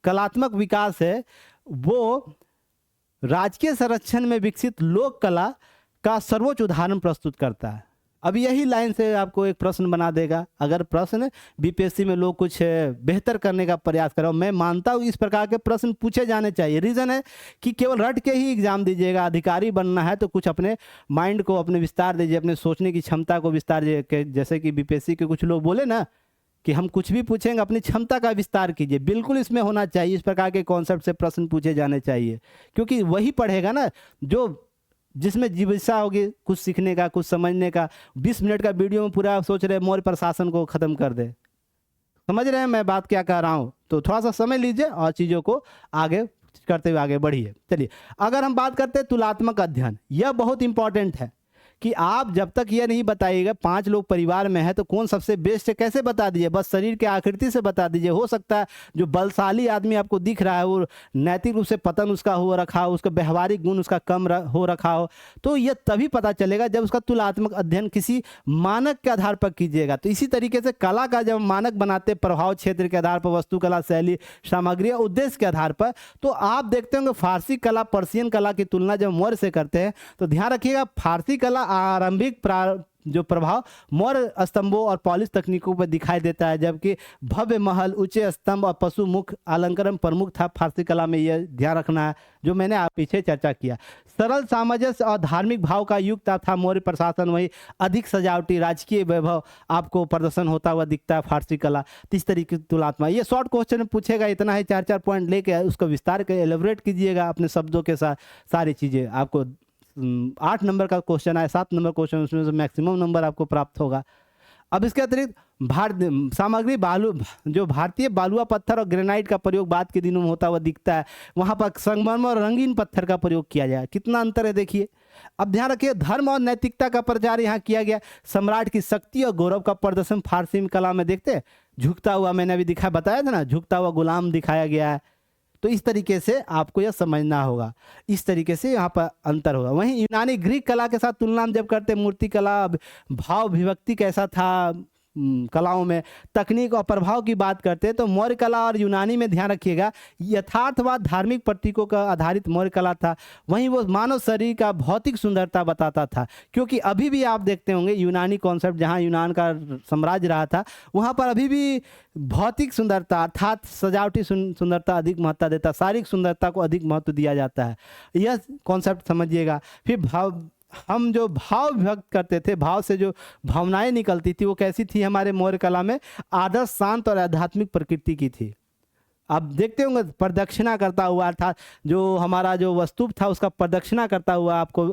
कलात्मक विकास है वो राजकीय संरक्षण में विकसित लोक कला का सर्वोच्च उदाहरण प्रस्तुत करता है। अब यही लाइन से आपको एक प्रश्न बना देगा। अगर प्रश्न बीपीएससी में लोग कुछ बेहतर करने का प्रयास करें, मैं मानता हूँ इस प्रकार के प्रश्न पूछे जाने चाहिए। रीज़न है कि केवल रट के ही एग्जाम दीजिएगा, अधिकारी बनना है तो कुछ अपने माइंड को अपने विस्तार दीजिए, अपने सोचने की क्षमता को विस्तार दीजिए। जैसे कि बीपीएससी के कुछ लोग बोले ना कि हम कुछ भी पूछेंगे, अपनी क्षमता का विस्तार कीजिए। बिल्कुल इसमें होना चाहिए, इस प्रकार के कॉन्सेप्ट से प्रश्न पूछे जाने चाहिए, क्योंकि वही पढ़ेगा ना जो जिसमें जिज्ञासा होगी कुछ सीखने का, कुछ समझने का। 20 मिनट का वीडियो में पूरा सोच रहे मौर्य प्रशासन को ख़त्म कर दे। समझ रहे हैं मैं बात क्या कह रहा हूँ? तो थोड़ा सा समय लीजिए और चीज़ों को आगे करते हुए आगे बढ़िए। चलिए, अगर हम बात करते हैं तुलनात्मक अध्ययन, यह बहुत इंपॉर्टेंट है कि आप जब तक यह नहीं बताइएगा 5 लोग परिवार में है तो कौन सबसे बेस्ट है कैसे बता दीजिए, बस शरीर के आकृति से बता दीजिए। हो सकता है जो बलशाली आदमी आपको दिख रहा है वो नैतिक रूप से पतन उसका हो रखा हो, उसका व्यवहारिक गुण उसका कम हो रखा हो, तो यह तभी पता चलेगा जब उसका तुलनात्मक अध्ययन किसी मानक के आधार पर कीजिएगा। तो इसी तरीके से कला का जब मानक बनाते, प्रभाव क्षेत्र के आधार पर, वास्तुकला, शैली, सामग्री, उद्देश्य के आधार पर, तो आप देखते होंगे फारसी कला पर्शियन कला की तुलना जब मौर्य से करते हैं तो ध्यान रखिएगा फारसी कला आरंभिक जो प्रभाव मौर्य स्तंभों और पॉलिश तकनीकों पर दिखाई देता है, जबकि भव्य महल, ऊंचे स्तंभ और पशु मुख अलंकरण प्रमुख था फारसी कला में। यह ध्यान रखना है जो मैंने आप पीछे चर्चा किया। सरल सामंजस्य और धार्मिक भाव का युक्त था मौर्य प्रशासन, वही अधिक सजावटी राजकीय वैभव आपको प्रदर्शन होता हुआ दिखता है फारसी कला। तो इस तरीके की तुलनात्मक, ये शॉर्ट क्वेश्चन पूछेगा, इतना ही 4-4 पॉइंट लेके उसको विस्तार के एलेबोरेट कीजिएगा अपने शब्दों के साथ, सारी चीज़ें आपको 8 नंबर का क्वेश्चन आए, 7 नंबर क्वेश्चन, उसमें से मैक्सिमम नंबर आपको प्राप्त होगा। अब इसके अतिरिक्त सामग्री बालू, जो भारतीय बालुआ पत्थर और ग्रेनाइट का प्रयोग बाद के दिनों में होता हुआ दिखता है, वहाँ पर संगमरमर और रंगीन पत्थर का प्रयोग किया जाए। कितना अंतर है देखिए। अब ध्यान रखिए, धर्म और नैतिकता का प्रचार यहाँ किया गया। सम्राट की शक्ति और गौरव का प्रदर्शन फारसी कला में देखते हैं। झुकता हुआ, मैंने अभी बताया था ना, झुकता हुआ गुलाम दिखाया गया है। तो इस तरीके से आपको यह समझना होगा, इस तरीके से यहाँ पर अंतर होगा। वहीं यूनानी ग्रीक कला के साथ तुलना जब करते, मूर्ति कला, भाव विभक्ति कैसा था कलाओं में, तकनीक और प्रभाव की बात करते हैं तो मौर्य कला और यूनानी में ध्यान रखिएगा यथार्थवाद धार्मिक प्रतीकों का आधारित मौर्य कला था। वहीं वो मानव शरीर का भौतिक सुंदरता बताता था, क्योंकि अभी भी आप देखते होंगे यूनानी कॉन्सेप्ट, जहाँ यूनान का साम्राज्य रहा था, वहाँ पर अभी भी भौतिक सुंदरता अर्थात सजावटी सुंदरता अधिक महत्व देता, शारीरिक सुंदरता को अधिक महत्व दिया जाता है। यह कॉन्सेप्ट समझिएगा। फिर हम जो भाव व्यक्त करते थे, भाव से जो भावनाएं निकलती थी वो कैसी थी हमारे मौर्य कला में, आदर्श, शांत और आध्यात्मिक प्रकृति की थी। आप देखते होंगे प्रदक्षिणा करता हुआ, अर्थात जो हमारा जो वस्तु था उसका प्रदक्षिणा करता हुआ आपको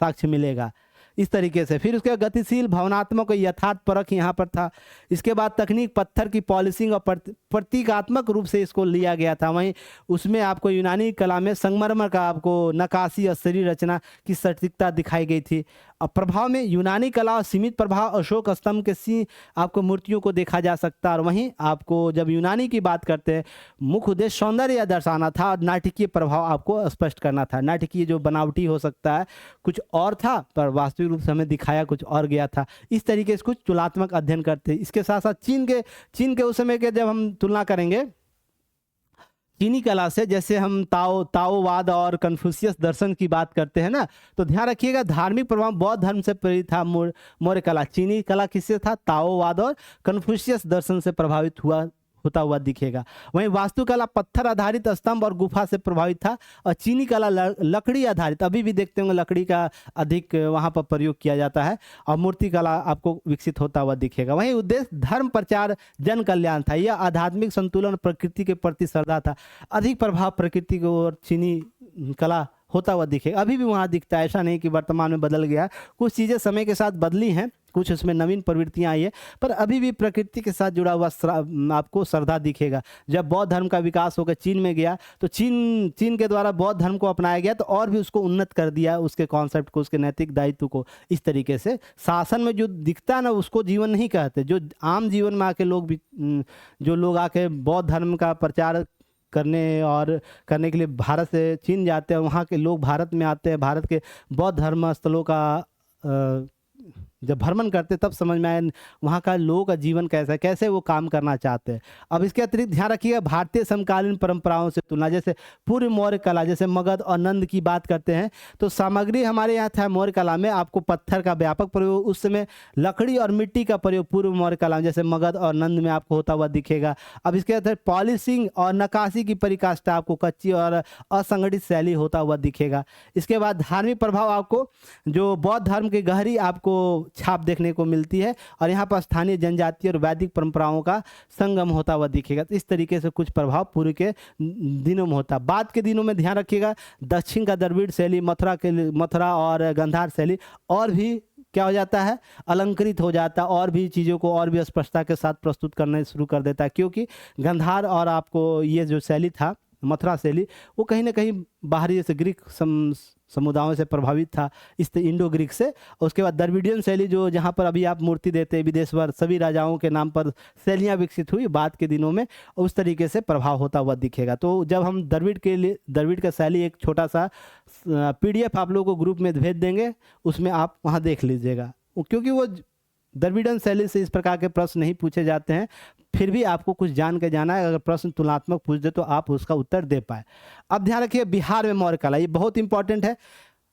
साक्ष्य मिलेगा इस तरीके से। फिर उसके गतिशील, भावनात्मक, यथार्थ परख यहाँ पर था। इसके बाद तकनीक, पत्थर की पॉलिशिंग और प्रतीकात्मक रूप से इसको लिया गया था। वहीं उसमें आपको यूनानी कला में संगमरमर का आपको नक्काशी और शरीर रचना की सटीकता दिखाई गई थी। अब प्रभाव में यूनानी कला और सीमित प्रभाव, अशोक स्तंभ के आपको मूर्तियों को देखा जा सकता है। और वहीं आपको जब यूनानी की बात करते हैं, मुख्य उद्देश्य सौंदर्य दर्शाना था और नाटकीय प्रभाव आपको स्पष्ट करना था। नाटकीय जो बनावटी हो सकता है कुछ और था, पर वास्तविक रूप से हमें दिखाया कुछ और गया था। इस तरीके से कुछ तुलनात्मक अध्ययन करते हैं। इसके साथ साथ चीन के उस समय के जब हम तुलना करेंगे चीनी कला से, जैसे हम ताओवाद और कन्फ्यूशियस दर्शन की बात करते हैं ना, तो ध्यान रखिएगा धार्मिक प्रभाव बौद्ध धर्म से प्रेरित था। मौर्य कला, चीनी कला किससे था? ताओवाद और कन्फ्यूशियस दर्शन से प्रभावित होता हुआ दिखेगा। वहीं वास्तुकला पत्थर आधारित स्तंभ और गुफा से प्रभावित था, और चीनी कला लकड़ी आधारित, अभी भी देखते होंगे लकड़ी का अधिक वहाँ पर प्रयोग किया जाता है, और मूर्ति कला आपको विकसित होता हुआ दिखेगा। वहीं उद्देश्य धर्म प्रचार, जन कल्याण था। यह आध्यात्मिक संतुलन, प्रकृति के प्रति श्रद्धा था। अधिक प्रभाव प्रकृति की ओर चीनी कला होता हुआ दिखेगा, अभी भी वहाँ दिखता है। ऐसा नहीं कि वर्तमान में बदल गया, कुछ चीज़ें समय के साथ बदली हैं, कुछ उसमें नवीन प्रवृत्तियां आई है, पर अभी भी प्रकृति के साथ जुड़ा हुआ आपको श्रद्धा दिखेगा। जब बौद्ध धर्म का विकास होकर चीन में गया, तो चीन के द्वारा बौद्ध धर्म को अपनाया गया, तो और भी उसको उन्नत कर दिया, उसके कॉन्सेप्ट को, उसके नैतिक दायित्व को। इस तरीके से शासन में जो दिखता है ना, उसको जीवन नहीं कहते। जो आम जीवन में आके लोग भी, जो लोग आके बौद्ध धर्म का प्रचार करने के लिए भारत से चीन जाते हैं, वहाँ के लोग भारत में आते हैं, भारत के बौद्ध धर्म स्थलों का जब भ्रमण करते तब समझ में आया वहाँ का लोगों का जीवन कैसा है, कैसे वो काम करना चाहते हैं। अब इसके अतिरिक्त ध्यान रखिएगा भारतीय समकालीन परंपराओं से तुलना, जैसे पूर्व मौर्य कला, जैसे मगध और नंद की बात करते हैं, तो सामग्री हमारे यहाँ था मौर्य कला में आपको पत्थर का व्यापक प्रयोग, उस समय लकड़ी और मिट्टी का प्रयोग पूर्व मौर्य कला में जैसे मगध और नंद में आपको होता हुआ दिखेगा। अब इसके अतिरिक्त पॉलिशिंग और नक्काशी की परिकाष्ठा आपको कच्ची और असंगठित शैली होता हुआ दिखेगा। इसके बाद धार्मिक प्रभाव आपको जो बौद्ध धर्म की गहरी आपको छाप देखने को मिलती है, और यहाँ पर स्थानीय जनजाति और वैदिक परंपराओं का संगम होता हुआ दिखेगा। तो इस तरीके से कुछ प्रभाव पूर्व के दिनों में होता। बाद के दिनों में ध्यान रखिएगा दक्षिण का द्रविड़ शैली, मथुरा और गंधार शैली और भी क्या हो जाता है, अलंकृत हो जाता है, और भी चीज़ों को और भी स्पष्टता के साथ प्रस्तुत करने शुरू कर देता है, क्योंकि गंधार और आपको ये जो शैली था, मथुरा शैली, वो कहीं ना कहीं बाहरी जैसे ग्रीक समुदायों से प्रभावित था, इस इंडो ग्रीक से। उसके बाद द्रविडियन शैली, जो जहाँ पर अभी आप मूर्ति देते हैं विदेश भर, सभी राजाओं के नाम पर शैलियाँ विकसित हुई बाद के दिनों में, उस तरीके से प्रभाव होता हुआ दिखेगा। तो जब हम द्रविड़ का शैली एक छोटा सा PDF आप लोगों को ग्रुप में भेज देंगे, उसमें आप वहाँ देख लीजिएगा, क्योंकि वो द्रविड़न शैली से इस प्रकार के प्रश्न नहीं पूछे जाते हैं, फिर भी आपको कुछ जान के जाना है। अगर प्रश्न तुलनात्मक पूछ दे तो आप उसका उत्तर दे पाए। अब ध्यान रखिए बिहार में मौर्य कला, ये बहुत इंपॉर्टेंट है।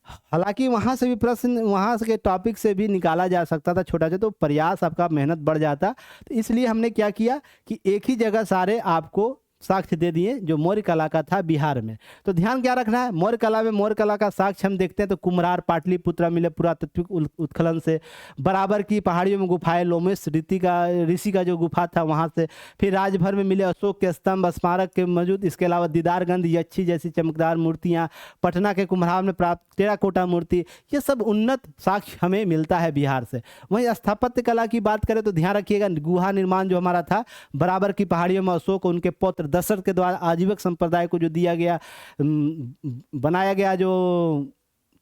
हालांकि वहाँ से भी प्रश्न, वहाँ के टॉपिक से भी निकाला जा सकता था छोटा सा, तो प्रयास आपका मेहनत बढ़ जाता। तो इसलिए हमने क्या किया कि एक ही जगह सारे आपको साक्ष्य दे दिए जो मौर्य कला का था बिहार में। तो ध्यान क्या रखना है, मौर्य कला में मौर्य कला का साक्ष्य हम देखते हैं तो कुम्हरार पाटलिपुत्रा मिले पुरातात्विक उत्खनन से, बराबर की पहाड़ियों में गुफाएं, लोमेश ऋषि का जो गुफा था वहाँ से, फिर राजभर में मिले अशोक के स्तंभ स्मारक के मौजूद। इसके अलावा दीदारगंज यक्षी जैसी चमकदार मूर्तियाँ, पटना के कुम्हरार में प्राप्त टेराकोटा मूर्ति, ये सब उन्नत साक्ष्य हमें मिलता है बिहार से। वहीं स्थापत्य कला की बात करें तो ध्यान रखिएगा गुहा निर्माण जो हमारा था, बराबर की पहाड़ियों में अशोक उनके पौत्र दशरथ के द्वारा आजीवक संप्रदाय को जो दिया गया, बनाया गया जो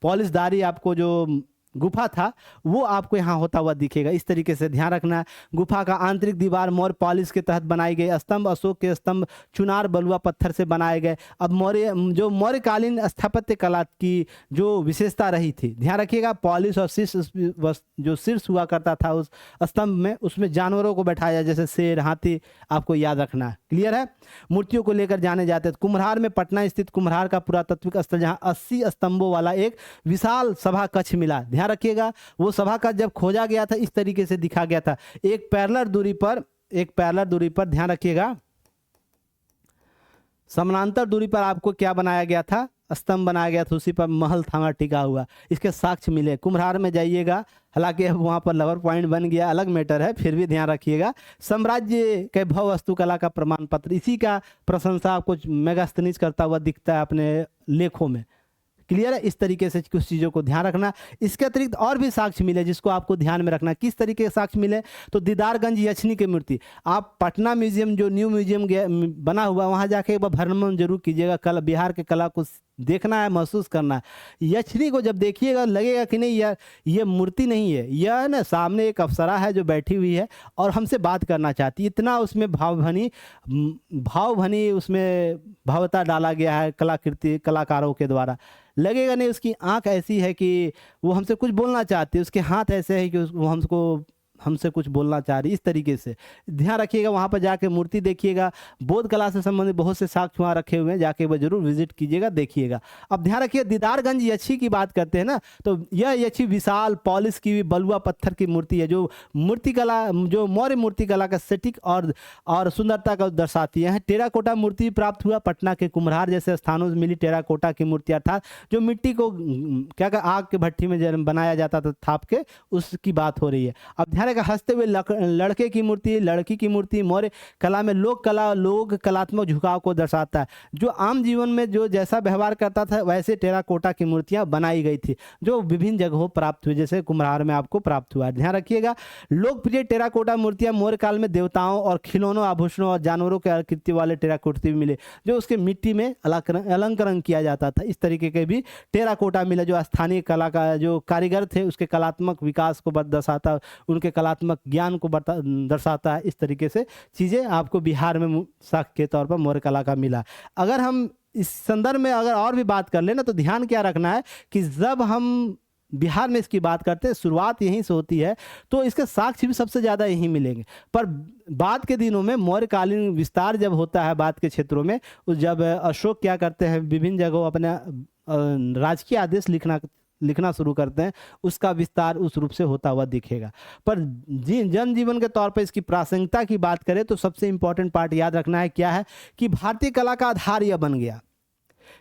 पॉलिशदारी आपको जो गुफा था, वो आपको यहाँ होता हुआ दिखेगा। इस तरीके से ध्यान रखना, गुफा का आंतरिक दीवार मौर्य पॉलिश के तहत बनाई गई, स्तंभ अशोक के स्तंभ चुनार बलुआ पत्थर से बनाए गए। अब मौर्यकालीन स्थापत्य कला की जो विशेषता रही थी, ध्यान रखिएगा पॉलिश और शीर्ष हुआ करता था उस स्तंभ में, उसमें जानवरों को बैठाया जैसे शेर, हाथी, आपको याद रखना। क्लियर है? मूर्तियों को लेकर जाने जाते थे। कुम्हरार में पटना स्थित कुम्हरार का पुरातात्विक स्थल, जहाँ 80 स्तंभों वाला एक विशाल सभा कक्ष मिला। ध्यान रखिएगा वो सभा का जब खोजा गया था इस तरीके से दिखा गया था, एक पैरेलल दूरी पर ध्यान रखिएगा, समानांतर दूरी पर आपको क्या बनाया गया था, स्तंभ बनाया गया था, उसी पर महल थाना टिका हुआ, इसके साक्ष्य मिले। कुम्हरार में जाइएगा, हालांकि अब वहाँ पर लवर पॉइंट बन गया, अलग मैटर है, फिर भी ध्यान रखिएगा। साम्राज्य के भव वास्तुकला का प्रमाण पत्र, इसी का प्रशंसा आपको मेगास्थनीज करता हुआ दिखता है अपने लेखों में। क्लियर है? इस तरीके से कुछ चीज़ों को ध्यान रखना। इसके अतिरिक्त और भी साक्ष्य मिले जिसको आपको ध्यान में रखना। किस तरीके के साक्ष्य मिले, तो दीदारगंज यक्षिणी की मूर्ति, आप पटना म्यूजियम जो न्यू म्यूजियम बना हुआ वहाँ जाके एक बार भ्रमण जरूर कीजिएगा, कला बिहार के कला को देखना है, महसूस करना है। यक्षिणी को जब देखिएगा लगेगा कि नहीं यार ये मूर्ति नहीं है, यह ना सामने एक अप्सरा है जो बैठी हुई है और हमसे बात करना चाहती है। इतना उसमें भावभनी उसमें भावता डाला गया है कलाकारों के द्वारा। लगेगा नहीं उसकी आंख ऐसी है कि वो हमसे कुछ बोलना चाहती है, उसके हाथ ऐसे है कि वो हमको हमसे कुछ बोलना चाह रही है, इस तरीके से ध्यान रखिएगा। वहाँ पर जाके मूर्ति देखिएगा, बौद्ध कला से संबंधित बहुत से साक्ष्य वहाँ रखे हुए हैं, जाके वो जरूर विजिट कीजिएगा, देखिएगा। अब ध्यान रखिए, दीदारगंज यक्षी की बात करते हैं ना, तो यह यक्षी विशाल पॉलिश की हुई बलुआ पत्थर की मूर्ति है, जो मूर्ति कला, जो मौर्य मूर्ति कला का सटीक और सुंदरता का दर्शाती है। टेराकोटा मूर्ति प्राप्त हुआ पटना के कुम्हार जैसे स्थानों से मिली टेराकोटा की मूर्ति, अर्थात जो मिट्टी को क्या आग के भट्टी में बनाया जाता था थाप के, उसकी बात हो रही है। अब ध्यान रखिएगा, हंसते हुए लड़के की मूर्ति, लड़की की मूर्ति मौर्य कला में लोक कलात्मक झुकाव को दर्शाता है। जो आम जीवन में जो जैसा व्यवहार करता था वैसे टेराकोटा की मूर्तियां बनाई गई थी, जो विभिन्न जगहों प्राप्त हुई, जैसे कुम्हार में आपको प्राप्त हुआ। ध्यान रखिएगा, लोकप्रिय टेराकोटा मूर्तियां मौर्य काल में देवताओं और खिलौनों, आभूषणों और जानवरों के आकृति वाले टेराकोटा भी मिले, जो उसके मिट्टी में अलंकरण किया जाता था। इस तरीके के भी टेराकोटा मिला, जो स्थानीय कला का जो कारीगर थे उसके कलात्मक विकास को दर्शाता, उनके कलात्मक ज्ञान को दर्शाता है। इस तरीके से चीज़ें आपको बिहार में साक्ष्य के तौर पर मौर्य कला का मिला। अगर हम इस संदर्भ में अगर और भी बात कर लेना, तो ध्यान क्या रखना है कि जब हम बिहार में इसकी बात करते हैं, शुरुआत यहीं से होती है, तो इसके साक्ष्य भी सबसे ज़्यादा यहीं मिलेंगे। पर बाद के दिनों में मौर्यकालीन विस्तार जब होता है बाद के क्षेत्रों में, उस जब अशोक क्या करते हैं, विभिन्न जगहों अपने राजकीय आदेश लिखना शुरू करते हैं, उसका विस्तार उस रूप से होता हुआ दिखेगा। पर जनजीवन के तौर पर इसकी प्रासंगिकता की बात करें तो सबसे इंपॉर्टेंट पार्ट याद रखना है क्या है कि भारतीय कला का आधार यह बन गया,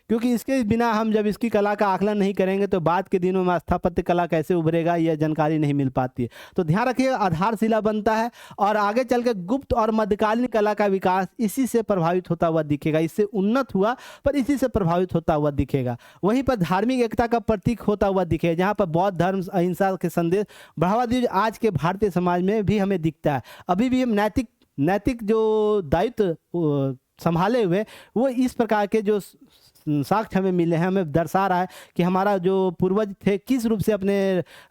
क्योंकि इसके बिना हम जब इसकी कला का आकलन नहीं करेंगे तो बाद के दिनों में स्थापत्य कला कैसे उभरेगा, यह जानकारी नहीं मिल पाती है। तो ध्यान रखिए, आधारशिला बनता है और आगे चल के गुप्त और मध्यकालीन कला का विकास इसी से प्रभावित होता हुआ दिखेगा। इससे उन्नत हुआ पर इसी से प्रभावित होता हुआ दिखेगा। वहीं पर धार्मिक एकता का प्रतीक होता हुआ दिखेगा, जहाँ पर बौद्ध धर्म अहिंसा के संदेश बढ़ावा दिए आज के भारतीय समाज में भी हमें दिखता है। अभी भी हम नैतिक जो दायित्व संभाले हुए, वो इस प्रकार के जो साक्ष्य हमें मिले हैं, हमें दर्शा रहा है कि हमारा जो पूर्वज थे किस रूप से अपने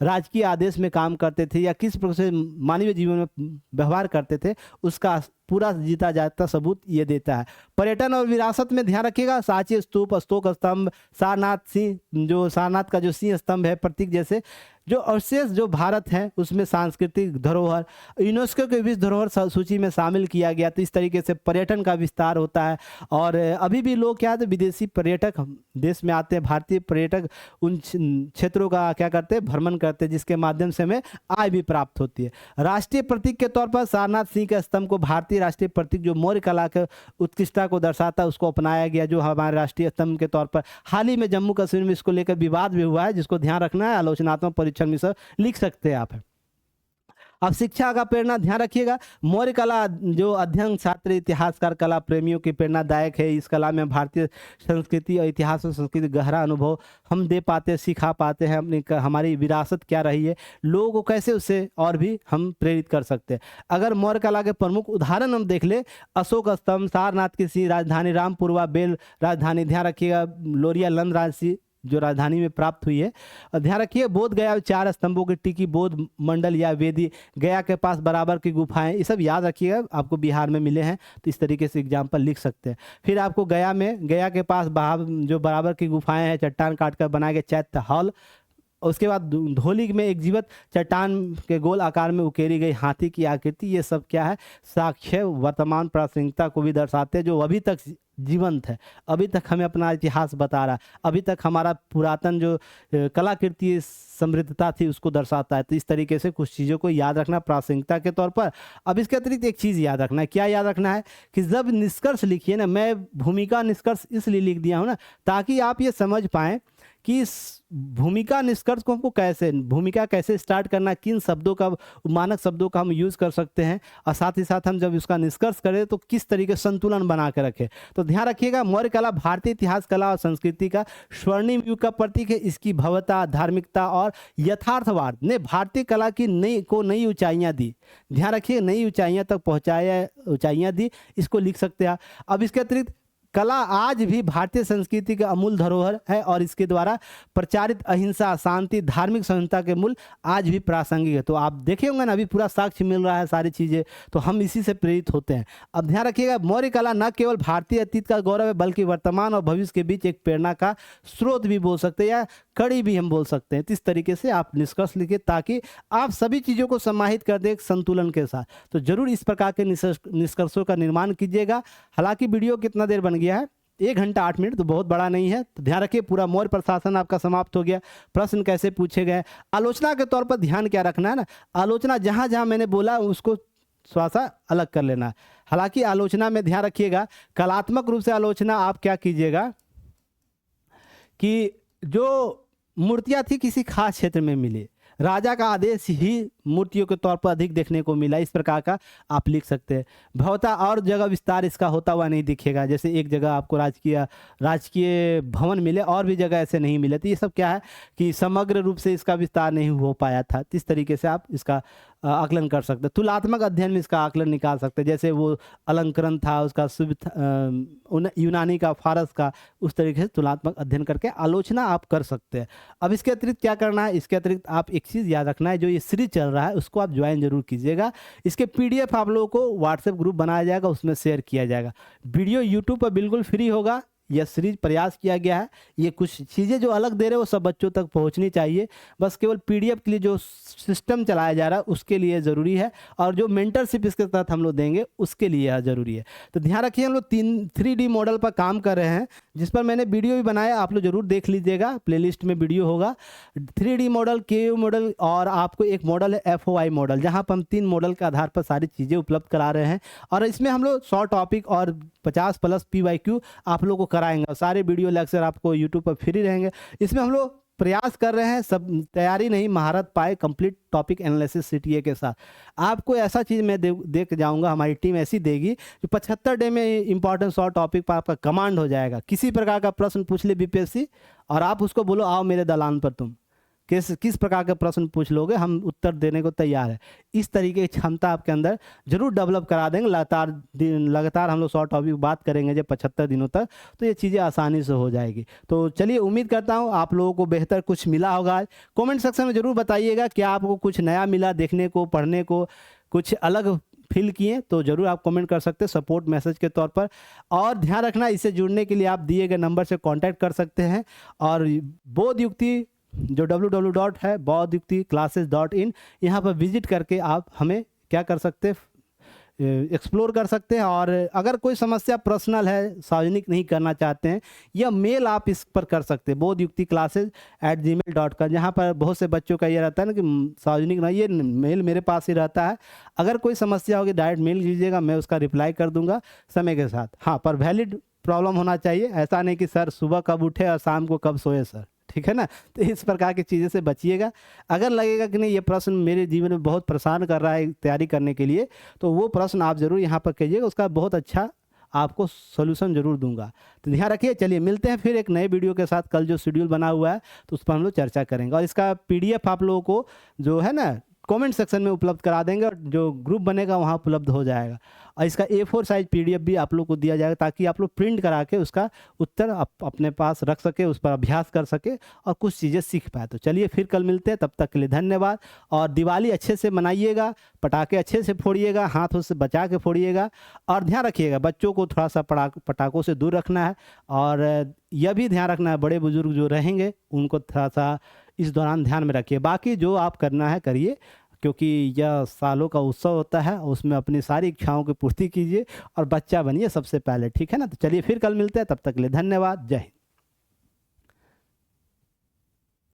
राजकीय आदेश में काम करते थे या किस प्रकार से मानवीय जीवन में व्यवहार करते थे, उसका पूरा जीता जाता सबूत ये देता है। पर्यटन और विरासत में ध्यान रखिएगा, सांची स्तूप, अशोक स्तंभ, सारनाथ का जो सिंह स्तंभ है प्रतीक जैसे जो अवशेष जो भारत है उसमें सांस्कृतिक धरोहर यूनेस्को के विश्व धरोहर सूची में शामिल किया गया। तो इस तरीके से पर्यटन का विस्तार होता है और अभी भी लोग क्या है, विदेशी पर्यटक देश में आते हैं, भारतीय पर्यटक उन क्षेत्रों का क्या करते हैं, भ्रमण करते हैं, जिसके माध्यम से हमें आय भी प्राप्त होती है। राष्ट्रीय प्रतीक के तौर पर सारनाथ सिंह के स्तंभ को भारतीय राष्ट्रीय प्रतीक जो मौर्य कला के उत्कृष्टता को दर्शाता है उसको अपनाया गया, जो हमारे राष्ट्रीय स्तंभ के तौर पर हाल ही में जम्मू कश्मीर में इसको लेकर विवाद भी हुआ है, जिसको ध्यान रखना है। आलोचनात्मक परीक्षण में सब लिख सकते हैं आप। अब शिक्षा का प्रेरणा ध्यान रखिएगा, मौर्य कला जो अध्ययन छात्र इतिहासकार कला प्रेमियों की प्रेरणादायक है। इस कला में भारतीय संस्कृति और इतिहास और संस्कृति गहरा अनुभव हम दे पाते हैं, सिखा पाते हैं, अपनी हमारी विरासत क्या रही है, लोगों को कैसे उससे और भी हम प्रेरित कर सकते हैं। अगर मौर्य कला के प्रमुख उदाहरण हम देख ले, अशोक स्तंभ, सारनाथ की सिंह राजधानी, रामपुरवा बेल राजधानी, ध्यान रखिएगा लोरिया लंद राजसी जो राजधानी में प्राप्त हुई है। और ध्यान रखिए बोध गया 4 स्तंभों की टिकी, बोध मंडल या वेदी, गया के पास बराबर की गुफाएं, ये सब याद रखिएगा, आपको बिहार में मिले हैं। तो इस तरीके से एग्जाम्पल लिख सकते हैं। फिर आपको गया के पास जो बराबर की गुफाएं हैं, चट्टान काट कर बनाए गए चैत्य हॉल। उसके बाद धौली में एक जीवित चट्टान के गोल आकार में उकेरी गई हाथी की आकृति, ये सब क्या है, साक्ष्य वर्तमान प्रासंगिकता को भी दर्शाते हैं, जो अभी तक जीवंत है, अभी तक हमें अपना इतिहास बता रहा है, अभी तक हमारा पुरातन जो कलाकृति समृद्धता थी उसको दर्शाता है। तो इस तरीके से कुछ चीज़ों को याद रखना प्रासंगिकता के तौर पर। अब इसके अतिरिक्त एक चीज़ याद रखना है, क्या याद रखना है कि जब निष्कर्ष लिखिए ना, मैं भूमिका निष्कर्ष इसलिए लिख दिया हूँ ना ताकि आप ये समझ पाएँ कि इस भूमिका निष्कर्ष को हमको भूमिका कैसे स्टार्ट करना, किन शब्दों का, मानक शब्दों का हम यूज़ कर सकते हैं, और साथ ही साथ हम जब इसका निष्कर्ष करें तो किस तरीके से संतुलन बना के रखें। तो ध्यान रखिएगा, मौर्य कला भारतीय इतिहास, कला और संस्कृति का स्वर्णिम युग का प्रतीक है। इसकी भव्यता, धार्मिकता और यथार्थवाद ने भारतीय कला की नई ऊंचाइयां दी। ध्यान रखिए, नई ऊंचाइयां तक ऊंचाइयां दी, इसको लिख सकते हैं। अब इसके अतिरिक्त कला आज भी भारतीय संस्कृति का अमूल धरोहर है और इसके द्वारा प्रचारित अहिंसा, शांति, धार्मिक संहिता के मूल आज भी प्रासंगिक है। तो आप देखे होंगे ना, अभी पूरा साक्ष्य मिल रहा है, सारी चीज़ें, तो हम इसी से प्रेरित होते हैं। अब ध्यान रखिएगा, मौर्य कला न केवल भारतीय अतीत का गौरव है बल्कि वर्तमान और भविष्य के बीच एक प्रेरणा का स्रोत भी बोल सकते हैं, या कड़ी भी हम बोल सकते हैं। इस तरीके से आप निष्कर्ष लिखिए ताकि आप सभी चीज़ों को समाहित कर दें एक संतुलन के साथ। तो जरूर इस प्रकार के निष्कर्षों का निर्माण कीजिएगा। हालांकि वीडियो कितना देर बन गया है, 1 घंटा 8 मिनट, तो बहुत बड़ा नहीं है। तो ध्यान रखिए, पूरा मौर्य प्रशासन आपका समाप्त हो गया। प्रश्न कैसे पूछे गए, आलोचना के तौर पर ध्यान क्या रखना है ना, आलोचना जहाँ जहाँ मैंने बोला उसको थोड़ा सा अलग कर लेना। हालांकि आलोचना में ध्यान रखिएगा, कलात्मक रूप से आलोचना आप क्या कीजिएगा कि जो मूर्तियाँ थी किसी खास क्षेत्र में मिली, राजा का आदेश ही मूर्तियों के तौर पर अधिक देखने को मिला, इस प्रकार का आप लिख सकते हैं। भवता और जगह विस्तार इसका होता हुआ नहीं दिखेगा, जैसे एक जगह आपको राजकीय भवन मिले और भी जगह ऐसे नहीं मिले, तो ये सब क्या है कि समग्र रूप से इसका विस्तार नहीं हो पाया था। इस तरीके से आप इसका आकलन कर सकते हैं। तुलनात्मक अध्ययन में इसका आकलन निकाल सकते हैं, जैसे वो अलंकरण था उसका यूनानी का, फारस का, उस तरीके से तुलनात्मक अध्ययन करके आलोचना आप कर सकते हैं। अब इसके अतिरिक्त क्या करना है, इसके अतिरिक्त आप एक चीज़ याद रखना है, जो ये सीरीज चल रहा है उसको आप ज्वाइन जरूर कीजिएगा। इसके PDF आप लोगों को व्हाट्सएप ग्रुप बनाया जाएगा, उसमें शेयर किया जाएगा। वीडियो यूट्यूब पर बिल्कुल फ्री होगा, यह सीरीज प्रयास किया गया है। ये कुछ चीज़ें जो अलग दे रहे हैं वो सब बच्चों तक पहुंचनी चाहिए, बस केवल PDF के लिए जो सिस्टम चलाया जा रहा है उसके लिए ज़रूरी है, और जो मेंटरशिप इसके तहत हम लोग देंगे उसके लिए यह ज़रूरी है। तो ध्यान रखिए, हम लोग 3D मॉडल पर काम कर रहे हैं, जिस पर मैंने वीडियो भी बनाया, आप लोग जरूर देख लीजिएगा, प्लेलिस्ट में वीडियो होगा। 3D मॉडल, KU मॉडल, और आपको एक मॉडल है FOI मॉडल, जहाँ पर हम 3 मॉडल के आधार पर सारी चीज़ें उपलब्ध करा रहे हैं। और इसमें हम लोग 100 टॉपिक और 50+ PYQ आप लोगों को कराएंगे, और सारे वीडियो लेक्चर आपको यूट्यूब पर फ्री रहेंगे। इसमें हम लोग प्रयास कर रहे हैं, सब तैयारी नहीं, महारत पाए, कंप्लीट टॉपिक एनालिसिस CTA के साथ। आपको ऐसा चीज़ मैं दे के जाऊँगा, हमारी टीम ऐसी देगी जो 75 डे में इंपॉर्टेंट 100 टॉपिक पर आपका कमांड हो जाएगा। किसी प्रकार का प्रश्न पूछ ले BPSC और आप उसको बोलो आओ मेरे दलान पर, तुम किस प्रकार के प्रश्न पूछ लोगे, हम उत्तर देने को तैयार है। इस तरीके की क्षमता आपके अंदर जरूर डेवलप करा देंगे। लगातार हम लोग 100 टॉपिक बात करेंगे जब 75 दिनों तक, तो ये चीज़ें आसानी से हो जाएगी। तो चलिए, उम्मीद करता हूँ आप लोगों को बेहतर कुछ मिला होगा। कमेंट सेक्शन में ज़रूर बताइएगा कि आपको कुछ नया मिला, देखने को, पढ़ने को, कुछ अलग फील किए, तो जरूर आप कमेंट कर सकते हैं सपोर्ट मैसेज के तौर पर। और ध्यान रखना, इससे जुड़ने के लिए आप दिए गए नंबर से कांटेक्ट कर सकते हैं। और बोध युक्ति जो www है bodhyukticlasses.in, यहाँ पर विजिट करके आप हमें क्या कर सकते हैं, एक्सप्लोर कर सकते हैं। और अगर कोई समस्या पर्सनल है, सार्वजनिक नहीं करना चाहते हैं, या मेल आप इस पर कर सकते हैं bodhyukticlasses@gmail.com, जहाँ पर बहुत से बच्चों का ये रहता है ना कि सार्वजनिक ना, ये मेल मेरे पास ही रहता है। अगर कोई समस्या होगी डायरेक्ट मेल कीजिएगा, मैं उसका रिप्लाई कर दूंगा समय के साथ। हाँ, पर वैलिड प्रॉब्लम होना चाहिए, ऐसा नहीं कि सर सुबह कब उठे और शाम को कब सोए सर, ठीक है ना। तो इस प्रकार की चीज़ें से बचिएगा। अगर लगेगा कि नहीं ये प्रश्न मेरे जीवन में बहुत परेशान कर रहा है तैयारी करने के लिए, तो वो प्रश्न आप ज़रूर यहाँ पर कीजिएगा, उसका बहुत अच्छा आपको सॉल्यूशन ज़रूर दूंगा। तो ध्यान रखिए, चलिए मिलते हैं फिर एक नए वीडियो के साथ। कल जो शेड्यूल बना हुआ है तो उस पर हम लोग चर्चा करेंगे, और इसका PDF आप लोगों को जो है ना कमेंट सेक्शन में उपलब्ध करा देंगे, और जो ग्रुप बनेगा वहाँ उपलब्ध हो जाएगा। और इसका A4 साइज PDF भी आप लोग को दिया जाएगा, ताकि आप लोग प्रिंट करा के उसका उत्तर अपने पास रख सके, उस पर अभ्यास कर सके और कुछ चीज़ें सीख पाए। तो चलिए फिर कल मिलते हैं, तब तक के लिए धन्यवाद। और दिवाली अच्छे से मनाइएगा, पटाखे अच्छे से फोड़िएगा, हाथों से बचा के फोड़िएगा, और ध्यान रखिएगा बच्चों को थोड़ा सा पटाखों से दूर रखना है। और यह भी ध्यान रखना है, बड़े बुजुर्ग जो रहेंगे उनको थोड़ा सा इस दौरान ध्यान में रखिए। बाकी जो आप करना है करिए, क्योंकि यह सालों का उत्सव होता है, उसमें अपनी सारी इच्छाओं की पूर्ति कीजिए और बच्चा बनिए सबसे पहले, ठीक है ना। तो चलिए फिर कल मिलते हैं, तब तक के लिए धन्यवाद, जय हिंद।